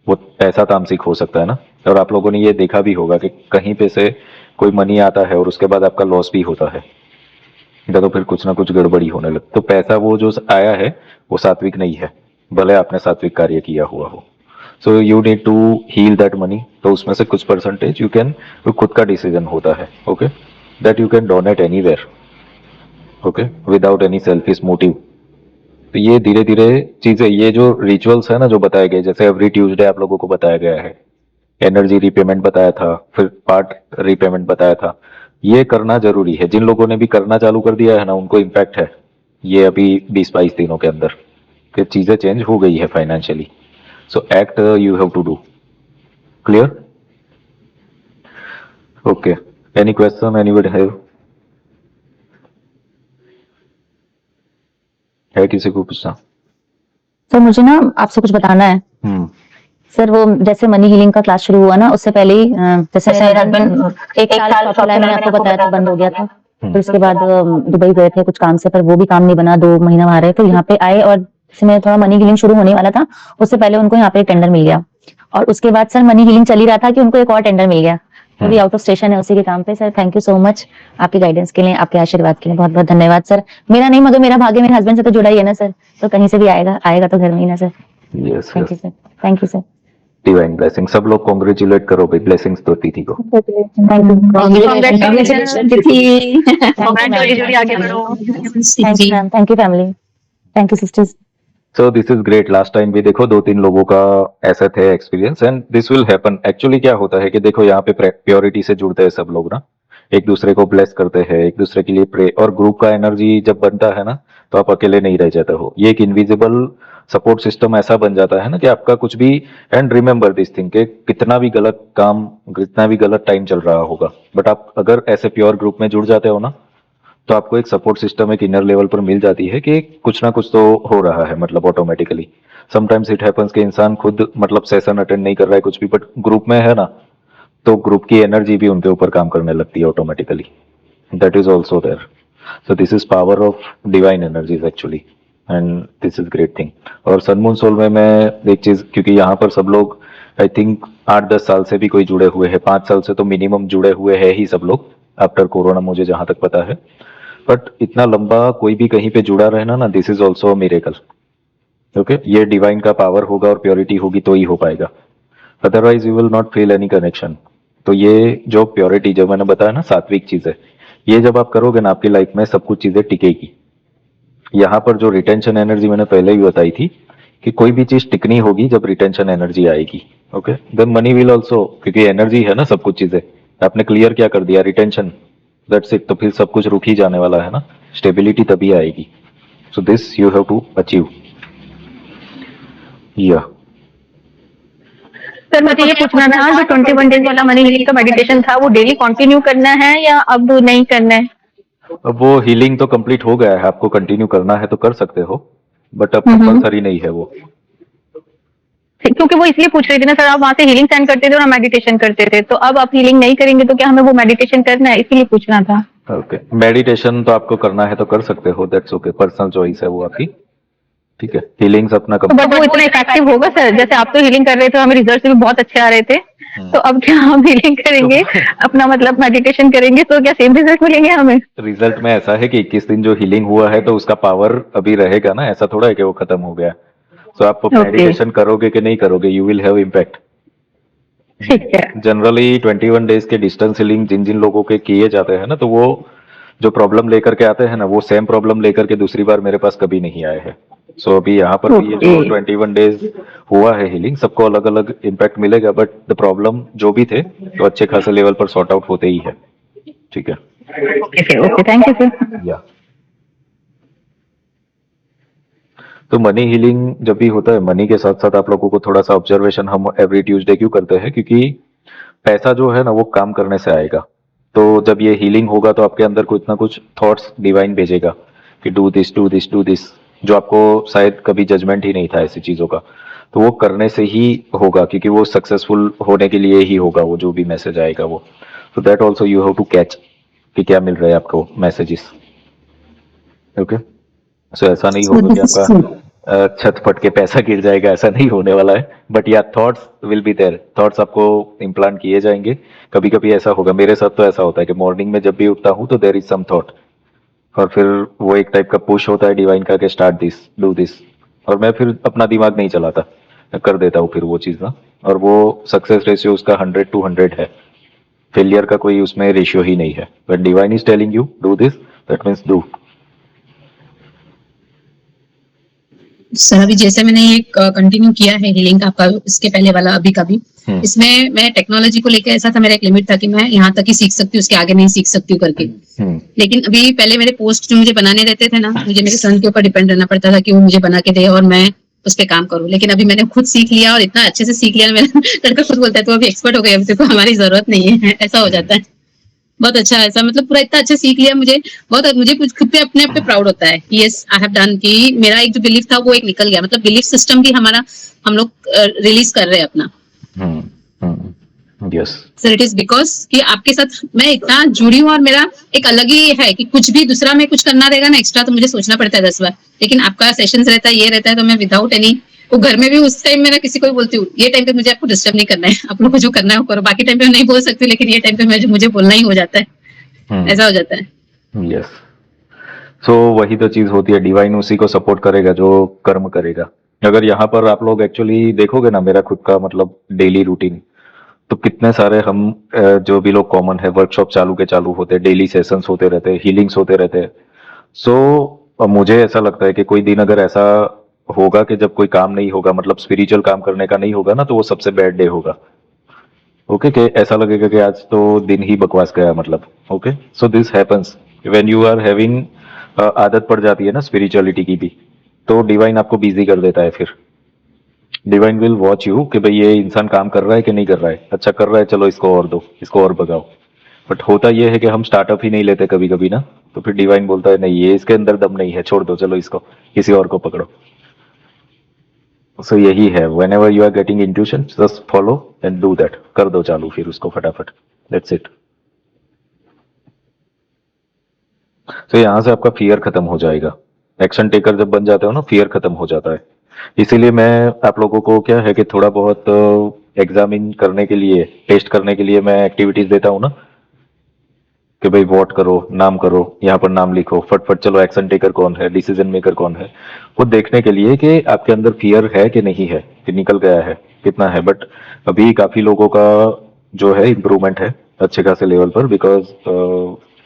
वो पैसा तामसिक हो सकता है ना। और आप लोगों ने ये देखा भी होगा कि कहीं पे से कोई मनी आता है और उसके बाद आपका लॉस भी होता है, या तो फिर कुछ ना कुछ गड़बड़ी होने लगती, तो पैसा वो जो आया है वो सात्विक नहीं है, भले आपने सात्विक कार्य किया हुआ हो। So you need to heal that money, तो उसमें से कुछ परसेंटेज यू कैन, खुद का डिसीजन होता है, okay, that you can donate anywhere, okay, without any selfish motive. तो ये धीरे धीरे चीजें, ये जो रिचुअल्स है ना जो बताए गए, जैसे एवरी ट्यूसडे आप लोगों को बताया गया है, एनर्जी रिपेमेंट बताया था, फिर पार्ट रिपेमेंट बताया था, ये करना जरूरी है। जिन लोगों ने भी करना चालू कर दिया है ना, उनको इम्पैक्ट है ये अभी 20-22 दिनों के अंदर, कि चीजें चेंज हो गई है financially. So act you have to do, clear, okay. Any question anybody have, है किसी को पूछना? सर मुझे ना आपसे कुछ बताना है। सर वो जैसे मनी हीलिंग का क्लास शुरू हुआ ना, उससे पहले ही जैसे मेरे हस्बैंड एक साल शॉप मैंने आपको बताया था बंद हो गया था, फिर उसके बाद दुबई गए थे कुछ काम से, पर वो भी काम नहीं बना, 2 महीना वहां रहे, तो यहाँ पे आए और इसमें थोड़ा मनी हीलिंग शुरू होने वाला था, उससे पहले उनको यहाँ पे एक टेंडर मिल गया, और उसके बाद सर मनी हीलिंग चल ही रहा था कि उनको एक और टेंडर मिल गया, वो भी आउट ऑफ स्टेशन है उसी के काम पे। Sir thank you so much आपकी गाइडेंस के लिए, आपके आशीर्वाद के लिए बहुत बहुत धन्यवाद सर। मेरा नहीं मगर मेरा भाग्य मेरे हस्बैंड से तो जुड़ा ही है ना सर, तो कहीं से भी आएगा तो घर में ही ना sir. Yes, thank you sir, thank you sir. Divine blessing, सब लोग कांग्रेचुलेट करो भाई, ब्लेसिंग्स दो तिथि को। Thank you family, thank you sisters. So this is great. Last time भी देखो 2-3 लोगों का ऐसा थे experience, and this will happen. Actually क्या होता है कि देखो यहाँ पे प्योरिटी से जुड़ते हैं सब लोग ना, एक दूसरे को ब्लेस करते हैं, एक दूसरे के लिए प्रे, और ग्रुप का एनर्जी जब बनता है ना, तो आप अकेले नहीं रह जाते हो, ये एक इनविजिबल सपोर्ट सिस्टम ऐसा बन जाता है ना कि आपका कुछ भी, एंड रिमेंबर दिस थिंग कि कितना भी गलत काम, कितना भी गलत टाइम चल रहा होगा, बट आप अगर ऐसे प्योर ग्रुप में जुड़ जाते हो ना, तो आपको एक सपोर्ट सिस्टम एक इनर लेवल पर मिल जाती है कि कुछ ना कुछ तो हो रहा है, मतलब ऑटोमेटिकली। समटाइम्स इट हैपेंस कि इंसान खुद मतलब सेशन अटेंड नहीं कर रहा है कुछ भी, बट ग्रुप में है ना, तो ग्रुप की एनर्जी भी उनके ऊपर काम करने लगती है automatically, that is also there. So this is power of divine energies actually, and this is great thing. और सन मून सोल में मैं एक चीज, क्योंकि यहाँ पर सब लोग आई थिंक 8-10 साल से भी कोई जुड़े हुए हैं, 5 साल से तो मिनिमम जुड़े हुए हैं ही सब लोग आफ्टर कोरोना, मुझे जहां तक पता है। बट इतना लंबा कोई भी कहीं पे जुड़ा रहना ना, this is also a miracle, okay. ये डिवाइन का पावर होगा और प्योरिटी होगी तो ही हो पाएगा, otherwise you will not feel any connection. तो ये जो प्योरिटी, जो मैंने बताया ना सात्विक चीज है, ये जब आप करोगे ना, आपकी लाइफ में सब कुछ चीजें टिकेगी। यहाँ पर जो रिटेंशन एनर्जी मैंने पहले भी बताई थी कि कोई भी चीज टिकनी होगी जब रिटेंशन एनर्जी आएगी, okay. Then money will also, क्योंकि एनर्जी है ना सब कुछ चीजें, आपने क्लियर क्या कर दिया, रिटेंशन, दैट्स इट, तो फिर सब कुछ रुक ही जाने वाला है ना, स्टेबिलिटी तभी आएगी। So this you have to achieve. या सर मुझे ये पूछना था, जो 21 डेज वाला मनी हीलिंग का मेडिटेशन था वो डेली कंटिन्यू करना है या अब नहीं करना है? अब वो हीलिंग तो कंप्लीट हो गया है, आपको कंटिन्यू करना है तो कर सकते हो, बट अब कंपल्सरी नहीं है वो। क्योंकि वो इसलिए पूछ रही थी ना सर, आप वहाँ से हीलिंग सेंड करते थे और मेडिटेशन करते थे, तो अब आप हीलिंग नहीं करेंगे तो क्या हमें वो मेडिटेशन करना है, इसलिए पूछना था। ओके, मेडिटेशन तो आपको करना है तो कर सकते हो, दैट्स ओके, पर्सनल चॉइस है वो आपकी, ठीक है। हीलिंग्स अपना बट वो इतना इफेक्टिव होगा सर? जैसे आप तो हीलिंग कर रहे थे, हमें रिजल्ट भी बहुत अच्छे आ रहे थे, तो अब क्या हम हीलिंग करेंगे अपना मतलब मेडिटेशन करेंगे तो क्या सेम रिजल्ट मिलेंगे हमें? रिजल्ट में ऐसा है कि 21 दिन जो हीलिंग हुआ है तो उसका पावर अभी रहेगा ना, ऐसा थोड़ा है कि वो खत्म हो गया। तो आप मेडिटेशन करोगे कि नहीं करोगे, यू विल हैव इम्पैक्ट। ठीक है। जनरली 21 डेज के डिस्टेंस हीलिंग जिन जिन लोगों के किए जाते हैं ना, तो वो जो प्रॉब्लम लेकर के आते हैं ना, वो सेम प्रॉब्लम लेकर के दूसरी बार मेरे पास कभी नहीं आए हैं। सो अभी यहाँ पर भी ये जो 21 डेज हुआ है हीलिंग, सबको अलग अलग इम्पैक्ट मिलेगा, बट द प्रॉब्लम जो भी थे तो अच्छे खासे लेवल पर सॉर्ट आउट होते ही है, ठीक है। Okay, thank you sir. या तो मनी हीलिंग जब भी होता है, मनी के साथ साथ आप लोगों को थोड़ा सा ऑब्जर्वेशन हम एवरी ट्यूसडे क्यों करते हैं, क्योंकि पैसा जो है ना वो काम करने से आएगा। तो जब ये हीलिंग होगा तो आपके अंदर कुछ ना कुछ थॉट्स डिवाइन भेजेगा कि do this do this do this, जो आपको शायद कभी जजमेंट ही नहीं था ऐसी चीजों का, तो वो करने से ही होगा, क्योंकि वो सक्सेसफुल होने के लिए ही होगा वो जो भी मैसेज आएगा वो। तो that also you have to catch कि क्या मिल रहा है आपको मैसेजेस, ओके। सो ऐसा नहीं होगा कि आपका छत फट के पैसा गिर जाएगा, ऐसा नहीं होने वाला है, बट या thoughts will be there, thoughts आपको इम्प्लांट किए जाएंगे। कभी कभी ऐसा होगा, मेरे साथ तो ऐसा होता है कि मॉर्निंग में जब भी उठता हूँ तो देयर इज सम थॉट, और फिर वो एक टाइप का पुश होता है डिवाइन का कि स्टार्ट दिस डू दिस, और मैं फिर अपना दिमाग नहीं चलाता, मैं कर देता हूँ फिर वो चीज़ ना, और वो सक्सेस रेशियो उसका 100 to 100 है, फेलियर का कोई उसमें रेशियो ही नहीं है। But divine is telling you do this, that means do. Sir अभी जैसे मैंने ये कंटिन्यू किया है हीलिंग का, आपका इसके पहले वाला अभी का भी, इसमें मैं टेक्नोलॉजी को लेकर ऐसा था, मेरा एक लिमिट था कि मैं यहाँ तक ही सीख सकती हूँ, उसके आगे नहीं सीख सकती हूँ करके। लेकिन अभी पहले मेरे पोस्ट जो मुझे बनाने रहते थे ना, मुझे मेरे सन के ऊपर डिपेंड रहना पड़ता था कि वो मुझे बना के दे और मैं उस पर काम करूँ। लेकिन अभी मैंने खुद सीख लिया और इतना अच्छे से सीख लिया, मेरा लड़का खुद बोलता है तो अभी एक्सपर्ट हो गया, अभी तो हमारी जरूरत नहीं है, ऐसा हो जाता है। बहुत अच्छा, ऐसा मतलब पूरा इतना अच्छा सीख लिया, मुझे खुद पे अपने आप पे प्राउड होता है कि यस आई हैव डन, कि मेरा एक जो बिलीफ था वो एक निकल गया, मतलब बिलीफ सिस्टम भी हमारा हम लोग रिलीज कर रहे हैं अपना। Yes sir it is because कि आपके साथ मैं इतना जुड़ी हूँ और मेरा एक अलग ही है कि कुछ भी दूसरा में कुछ करना रहेगा ना एक्स्ट्रा तो मुझे सोचना पड़ता है 10 बार, लेकिन आपका सेशंस रहता है, ये रहता है, तो मैं विदाउट एनी, वो घर में भी उस टाइम में ना किसी को भी बोलती हूँ ये टाइम पे मुझे आपको डिस्टर्ब नहीं करना है, आप लोग को जो करना है वो करो, बाकी टाइम पे मैं नहीं बोल सकती, लेकिन ये टाइम पे मुझे बोलना ही हो जाता है, ऐसा हो जाता है। यस, सो वही तो चीज होती है, डिवाइन उसी को सपोर्ट करेगा जो कर्म करेगा। अगर यहाँ पर आप लोग एक्चुअली देखोगे ना मेरा खुद का मतलब डेली रूटीन, तो कितने सारे हम जो भी लोग कॉमन है, वर्कशॉप चालू के चालू होते हैं, डेली सेशंस होते रहते हैं, हीलिंग्स होते रहते हैं। सो मुझे ऐसा लगता है कि कोई दिन अगर ऐसा होगा कि जब कोई काम नहीं होगा, मतलब स्पिरिचुअल काम करने का नहीं होगा ना, तो वो सबसे बैड डे होगा। ओके कि ऐसा लगेगा कि आज तो दिन ही बकवास गया, मतलब okay. So this happens when you are having, आदत पड़ जाती है ना स्पिरिचुअलिटी की भी, तो डिवाइन आपको बिजी कर देता है। फिर डिवाइन विल वॉच यू कि भाई ये इंसान काम कर रहा है कि नहीं कर रहा है, अच्छा कर रहा है, चलो इसको और दो, इसको और भगाओ। बट होता यह है कि हम स्टार्टअप ही नहीं लेते कभी कभी ना, तो फिर डिवाइन बोलता है नहीं, ये इसके अंदर दम नहीं है, छोड़ दो, चलो इसको किसी और को पकड़ो। सो यही है, whenever you are getting intuition, just follow and do that, कर दो चालू फिर उसको फटाफट, that's it। तो यहाँ से आपका फियर खत्म हो जाएगा, एक्शन टेकर जब बन जाते हो ना, फियर खत्म हो जाता है। इसीलिए मैं आप लोगों को क्या है कि थोड़ा बहुत एग्जामिन करने के लिए, टेस्ट करने के लिए मैं एक्टिविटीज देता हूँ ना, कि भाई वोट करो, नाम करो, यहाँ पर नाम लिखो, फटफट चलो, एक्शन टेकर कौन है, डिसीजन मेकर कौन है, वो देखने के लिए कि आपके अंदर फियर है कि नहीं है, कि निकल गया है, कितना है। बट अभी काफी लोगों का जो है इम्प्रूवमेंट है अच्छे खासे लेवल पर, बिकॉज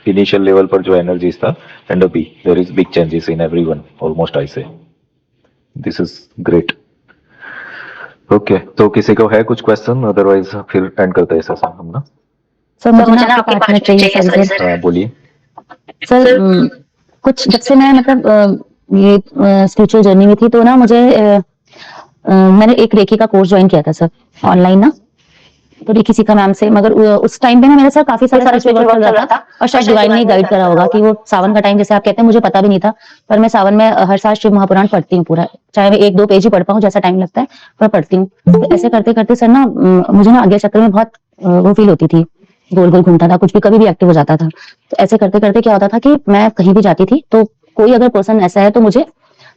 इनिशियल लेवल पर जो एनर्जीज था, एंड अभी there is big changes in everyone almost, I say this is great. Okay, तो किसी को है कुछ क्वेश्चन, अदरवाइज फिर एंड करते हैं सेशन हम ना। सर मुझे ना आपके पास में चाहिए सर। बोलिए सर। कुछ जब से मैं मतलब ये स्पिरिचुअल जर्नी में थी, तो ना मुझे मैंने एक रेकी का कोर्स ज्वाइन किया था सर ऑनलाइन ना, तो रेकी सीखा मैम से, मगर उस टाइम पे ना मेरे साथ काफी सारा स्पिरिचुअल वर्क चल रहा था, और शायद डिवाइन ने गाइड करा होगा कि वो सावन का टाइम जैसे आप कहते हैं, मुझे पता भी नहीं था, पर मैं सावन में हर साल शिव महापुराण पढ़ती हूँ पूरा, चाहे मैं 1-2 पेज ही पढ़ पाऊँ, जैसा टाइम लगता है पर पढ़ती हूँ। तो ऐसे करते करते सर ना मुझे ना आज्ञा चक्र में बहुत वो फील होती थी, गोल गोल घूमता था, कुछ भी कभी भी एक्टिव हो जाता था। तो ऐसे करते करते क्या होता था कि मैं कहीं भी जाती थी तो कोई अगर पर्सन ऐसा है तो मुझे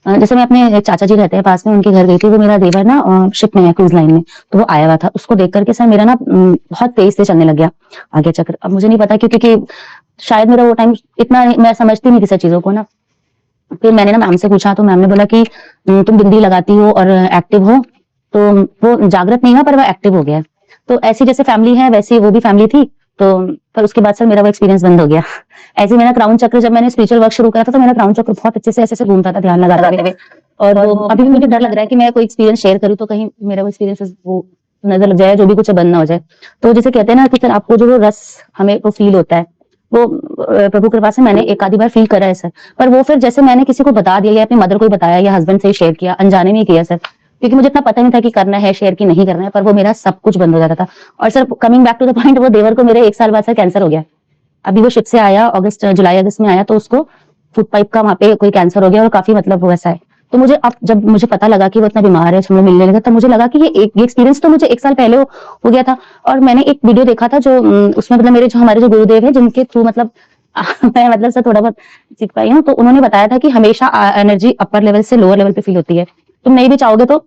जैसे मैं अपने एक चाचा जी रहते हैं पास में, उनके घर गई थी, वो मेरा देवर ना शिप में है, क्रूज लाइन में, तो वो आया हुआ था, उसको देख करके सर मेरा ना बहुत तेज से चलने लग गया आगे चक्र। अब मुझे नहीं पता क्योंकि शायद मेरा वो टाइम इतना मैं समझती नहीं थी सब चीजों को ना। फिर मैंने ना मैम से पूछा, तो मैम ने बोला कि तुम बिंदी लगाती हो और एक्टिव हो, तो वो जागृत नहीं हुआ पर वो एक्टिव हो गया। तो ऐसी जैसे फैमिली है वैसी वो भी फैमिली थी, तो पर उसके बाद सर मेरा वो एक्सपीरियंस बंद हो गया। ऐसे मेरा क्राउन चक्र, जब मैंने स्पिरिचुअल वर्क शुरू करा था तो मेरा क्राउन चक्र बहुत अच्छे से ऐसे घूमता था ध्यान लगाते हुए, और वो अभी भी मुझे डर लग रहा है कि मैं कोई एक्सपीरियंस शेयर करूँ तो कहीं मेरा वो एक्सपीरियंस वो नजर लग जाए, जो भी कुछ बंद ना हो जाए। तो जैसे कहते हैं ना कि सर आपको जो वो रस हमें वो फील होता है, वो प्रभु कृपा से मैंने एक आधी बार फील करा है सर, पर वो फिर जैसे मैंने किसी को बता दिया या अपनी मदर को बताया या हस्बैंड से शेयर किया, अनजाने में किया सर, क्योंकि मुझे इतना पता नहीं था कि करना है शेयर की नहीं करना है, पर वो मेरा सब कुछ बंद हो जाता था। और sir coming back to the point, वो देवर को मेरे 1 साल बाद सर कैंसर हो गया। अभी वो शिप से आया जुलाई अगस्त में आया, तो उसको फूड पाइप का वहां पे कोई कैंसर हो गया और काफी मतलब वो ऐसा है। तो मुझे अब जब मुझे पता लगा कि वो इतना बीमार है, हम लोग मिलने लगे, तब मुझे लगा कि ये एक्सपीरियंस तो मुझे 1 साल पहले हो गया था। और मैंने एक वीडियो देखा था जो उसमें मतलब मेरे जो हमारे जो गुरुदेव है जिनके थ्रू मतलब मैं मतलब सर थोड़ा बहुत सीख पाई हूँ, तो उन्होंने बताया था कि हमेशा एनर्जी अपर लेवल से लोअर लेवल पे फील होती है। तुम नहीं भी चाहोगे तो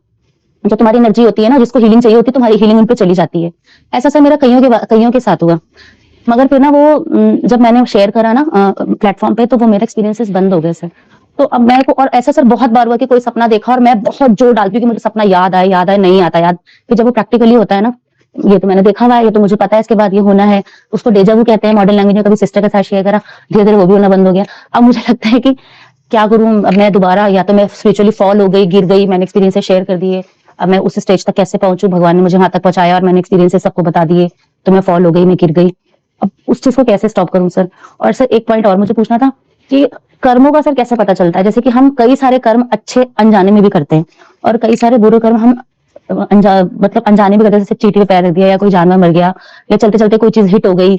जो तुम्हारी एनर्जी होती है ना, जिसको हीलिंग चाहिए होती है, तुम्हारी हीलिंग उन पे चली जाती है। ऐसा सर मेरा कईयों के साथ हुआ, मगर फिर ना वो जब मैंने शेयर करा ना प्लेटफॉर्म पे, तो वो मेरे एक्सपीरियंसेस बंद हो गए सर। तो अब मेरे को, और ऐसा सर बहुत बार हुआ कि कोई सपना देखा और मैं बहुत जोर डालती हूँ कि मुझे सपना याद आए नहीं आता याद, फिर जब वो प्रैक्टिकली होता है ना, ये तो मैंने देखा हुआ है, ये तो मुझे पता है इसके बाद ये होना है, उसको डेजा वू कहते हैं मॉडर्न लैंग्वेज में। कभी सिस्टर के साथ शेयर करा, धीरे धीरे वो भी होना बंद हो गया। अब मुझे लगता है कि क्या करूं अब मैं दोबारा, या तो मैं स्पिरिचुअली फॉल हो गई, गिर गई, मैंने एक्सपीरियंस शेयर कर दिए, अब मैं उस स्टेज तक कैसे पहुंचूं, भगवान ने मुझे वहां तक पहुंचाया और मैंने एक्सपीरियंस सबको बता दिए, तो मैं फॉल हो गई, मैं गिर गई, अब उस चीज को कैसे स्टॉप करूं सर। और सर एक पॉइंट और मुझे पूछना था कि कर्मों का सर कैसे पता चलता है, जैसे कि हम कई सारे कर्म अच्छे अनजाने में भी करते हैं और कई सारे बुरे कर्म हम मतलब अनजाने भी करते हैं, जैसे चींटी पे पैर रख दिया या कोई जानवर मर गया या चलते चलते कोई चीज हिट हो गई,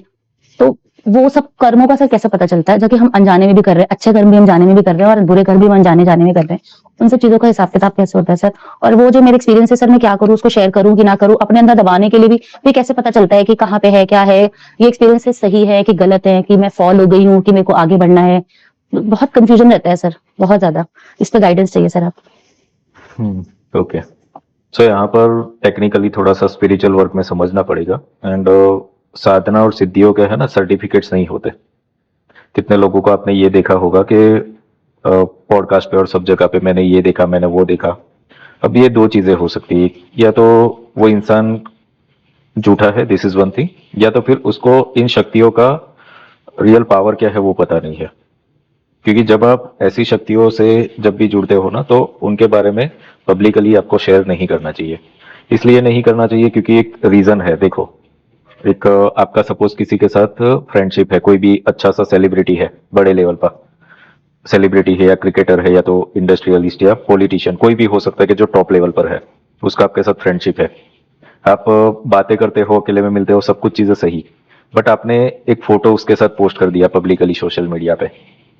तो वो सब कर्मों का सर कैसे पता चलता है, जो कि हम अनजाने में भी कर रहे हैं, अच्छे कर्म भी हम जाने में भी कर रहे हैं और बुरे कर्म भी हम अनजाने जाने में कर रहे हैं, उन सब चीजों का हिसाब किताब कैसे होता है सर। और वो जो मेरे एक्सपीरियंस है सर, मैं क्या करूँ, उसको शेयर करूँ कि ना करूँ, अपने अंदर दबाने के लिए भी कैसे पता चलता है कि कहाँ पे है, क्या है, ये एक्सपीरियंस सही है कि गलत है, कि मैं फॉल हो गई हूँ कि मेरे को आगे बढ़ना है, बहुत कंफ्यूजन रहता है सर, बहुत ज्यादा। इस पे गाइडेंस चाहिए सर आप। ओके, सो यहाँ पर टेक्निकली थोड़ा सा स्पिरिचुअल वर्क में समझना पड़ेगा। एंड साधना और सिद्धियों के है ना सर्टिफिकेट्स नहीं होते। कितने लोगों को आपने ये देखा होगा कि पॉडकास्ट पे और सब जगह पे मैंने ये देखा, मैंने वो देखा। अब ये 2 चीजें हो सकती है, या तो वो इंसान झूठा है, दिस इज वन थिंग, या तो फिर उसको इन शक्तियों का रियल पावर क्या है वो पता नहीं है। क्योंकि जब आप ऐसी शक्तियों से जब भी जुड़ते हो ना, तो उनके बारे में पब्लिकली आपको शेयर नहीं करना चाहिए। इसलिए नहीं करना चाहिए क्योंकि एक रीजन है। देखो, एक आपका सपोज किसी के साथ फ्रेंडशिप है, कोई भी अच्छा सा सेलिब्रिटी है, बड़े लेवल पर सेलिब्रिटी है, या क्रिकेटर है, या तो इंडस्ट्रियलिस्ट या पॉलिटिशियन, कोई भी हो सकता है कि जो टॉप लेवल पर है, उसका आपके साथ फ्रेंडशिप है, आप बातें करते हो, अकेले में मिलते हो, सब कुछ चीजें सही, बट आपने एक फोटो उसके साथ पोस्ट कर दिया पब्लिकली सोशल मीडिया पे,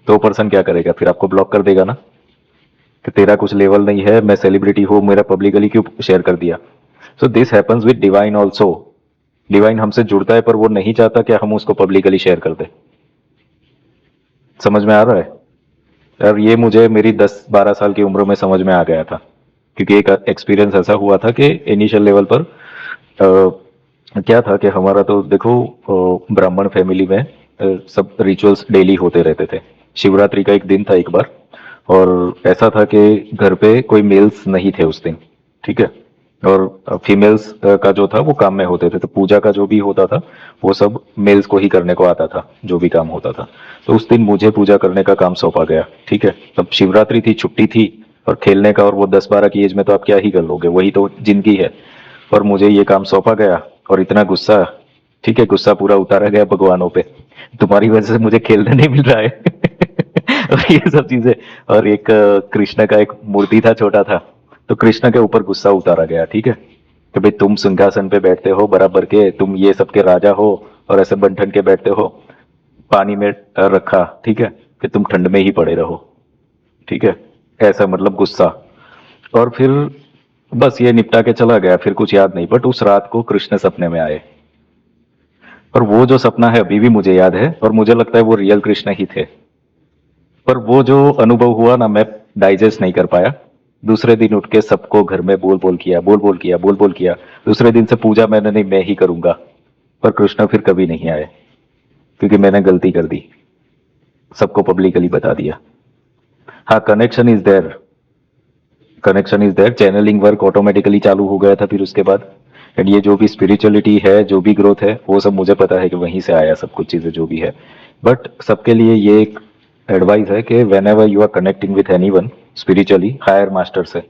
तो पर्सन क्या करेगा, फिर आपको ब्लॉक कर देगा ना, कि तेरा कुछ लेवल नहीं है, मैं सेलिब्रिटी हूं, मेरा पब्लिकली क्यों शेयर कर दिया। So this happens with divine also. Divine हमसे जुड़ता है पर वो नहीं चाहता कि हम उसको पब्लिकली शेयर कर दे। समझ में आ रहा है यार? ये मुझे मेरी 10-12 साल की उम्र में समझ में आ गया था, क्योंकि एक एक्सपीरियंस ऐसा हुआ था कि इनिशियल लेवल पर क्या था कि हमारा तो देखो ब्राह्मण फैमिली में सब रिचुअल्स डेली होते रहते थे। शिवरात्रि का एक दिन था एक बार, और ऐसा था कि घर पे कोई मेल्स नहीं थे उस दिन, ठीक है, और फीमेल्स का जो था वो काम में होते थे, तो पूजा का जो भी होता था वो सब मेल्स को ही करने को आता था, जो भी काम होता था। तो उस दिन मुझे पूजा करने का काम सौंपा गया, ठीक है। तब शिवरात्रि थी, छुट्टी थी, और खेलने का, और वो 10-12 की एज में तो आप क्या ही कर लोगे, वही तो जिंदगी है। और मुझे ये काम सौंपा गया और इतना गुस्सा, ठीक है, गुस्सा पूरा उतारा गया भगवानों पे, तुम्हारी वजह से मुझे खेलने नहीं मिल रहा है और ये सब चीजें। और एक कृष्ण का एक मूर्ति था छोटा था, तो कृष्ण के ऊपर गुस्सा उतारा गया, ठीक है, कि भाई तुम सिंहासन पे बैठते हो बराबर के, तुम ये सबके राजा हो और ऐसे बंठन के बैठते हो, पानी में रखा, ठीक है, कि तुम ठंड में ही पड़े रहो, ठीक है, ऐसा मतलब गुस्सा। और फिर बस ये निपटा के चला गया, फिर कुछ याद नहीं। बट उस रात को कृष्ण सपने में आए, और वो जो सपना है अभी भी मुझे याद है, और मुझे लगता है वो रियल कृष्ण ही थे। पर वो जो अनुभव हुआ ना, मैं डाइजेस्ट नहीं कर पाया। दूसरे दिन उठ के सबको घर में बोल बोल किया, बोल बोल किया, बोल बोल किया। दूसरे दिन से पूजा मैंने नहीं, मैं ही करूंगा। पर कृष्ण फिर कभी नहीं आए, क्योंकि मैंने गलती कर दी, सबको पब्लिकली बता दिया। हाँ, connection is there, connection is there, channelling work automatically चालू हो गया था फिर उसके बाद। एंड ये जो भी स्पिरिचुअलिटी है, जो भी ग्रोथ है, वो सब मुझे पता है कि वहीं से आया सब कुछ चीजें जो भी है। बट सबके लिए ये एक एडवाइस है कि whenever you are connecting with anyone spiritually, higher master से,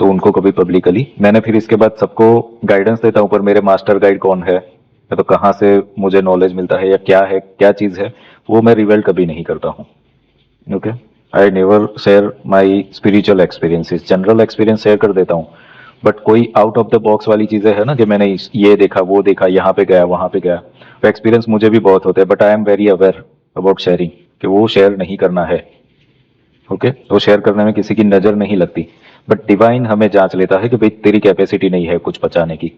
तो उनको कभी पब्लिकली, मैंने फिर इसके बाद सबको गाइडेंस देता हूँ, पर मेरे मास्टर गाइड कौन है, या तो कहाँ से मुझे नॉलेज मिलता है, या क्या है, क्या चीज है, वो मैं रिवेल कभी नहीं करता हूँ। Okay, I never share my spiritual experiences, general experience share कर देता हूँ, बट कोई आउट ऑफ द बॉक्स वाली चीजें है ना, कि मैंने ये देखा, वो देखा, यहाँ पे गया, वहां पे गया, तो एक्सपीरियंस मुझे भी बहुत होते हैं। But I am very aware about sharing, कि वो शेयर नहीं करना है। ओके, वो शेयर करने में किसी की नजर नहीं लगती। बट डिवाइन हमें जांच लेता है कि भाई तेरी कैपेसिटी नहीं है कुछ बचाने की,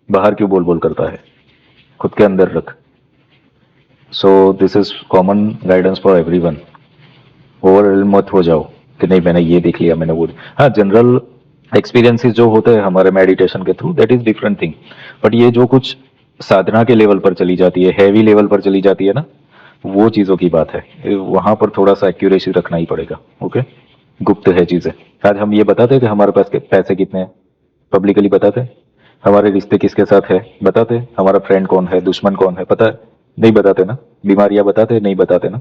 बाहर क्यों बोल बोल करता है, खुद के अंदर रख। सो this is common guidance for everyone. Overwhelm मत हो जाओ कि नहीं मैंने ये देख लिया, मैंने वो। हाँ, जनरल एक्सपीरियंसेस जो होते हैं हमारे मेडिटेशन के through, that is different thing. But ये जो कुछ साधना के लेवल पर चली जाती है, हैवी लेवल पर चली जाती है ना, वो चीजों की बात है, वहां पर थोड़ा सा एक्यूरेसी रखना ही पड़ेगा। ओके, गुप्त है चीजें। आज हम ये बताते हैं कि हमारे पास पैसे कितने हैं, पब्लिकली बताते हैं। हमारे रिश्ते किसके साथ है, बताते हैं। हमारा फ्रेंड कौन है, दुश्मन कौन है, पता है? नहीं बताते ना। बीमारियां बताते, नहीं बताते ना।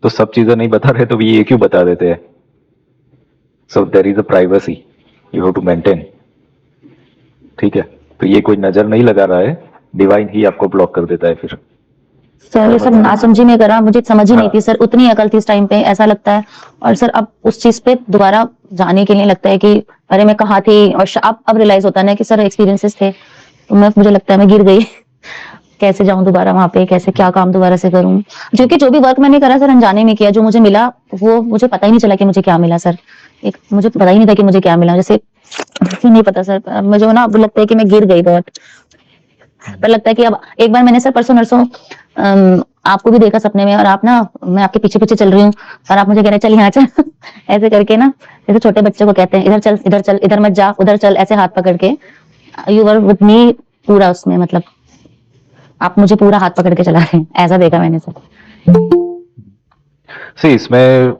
तो सब चीजें नहीं बता रहे तो भी ये क्यों बता देते हैं? So there is a privacy you have to maintain, ठीक है? तो ये कोई नजर नहीं लगा रहा है, डिवाइन ही आपको ब्लॉक कर देता है फिर। सर ये सब नासमझी में करा, मुझे समझ ही नहीं थी सर, उतनी अकल थी इस टाइम पे, ऐसा लगता है। और सर अब उस चीज पे दोबारा जाने के लिए लगता है कि अरे मैं कहाँ थी, और अब रियलाइज होता है ना कि सर एक्सपीरियंसेस थे, तो मुझे लगता है मैं गिर गई। कैसे जाऊं दोबारा वहां पे, कैसे क्या काम दोबारा से करूं, जो कि जो भी वर्क मैंने करा सर अनजाने में किया, जो मुझे मिला वो मुझे पता ही नहीं चला कि मुझे क्या मिला सर। मुझे पता ही नहीं था कि मुझे क्या मिला, जैसे नहीं पता सर मुझे ना, अब लगता है कि मैं गिर गई बहुत। पर लगता है कि अब एक बार मैंने सर परसों नरसों आपको भी देखा सपने में, और आप ना, मैं आपके पीछे पीछे चल रही हूँ और आप मुझे कह रहे चल यहाँ चल ऐसे करके ना, जैसे छोटे बच्चे को कहते हैं इधर चल इधर चल, इधर मत जा उधर चल, ऐसे हाथ पकड़ के। यू वर विद मी पूरा उसमें, मतलब आप मुझे पूरा हाथ पकड़ के चला रहे हैं, ऐसा देखा मैंने सर। इसमें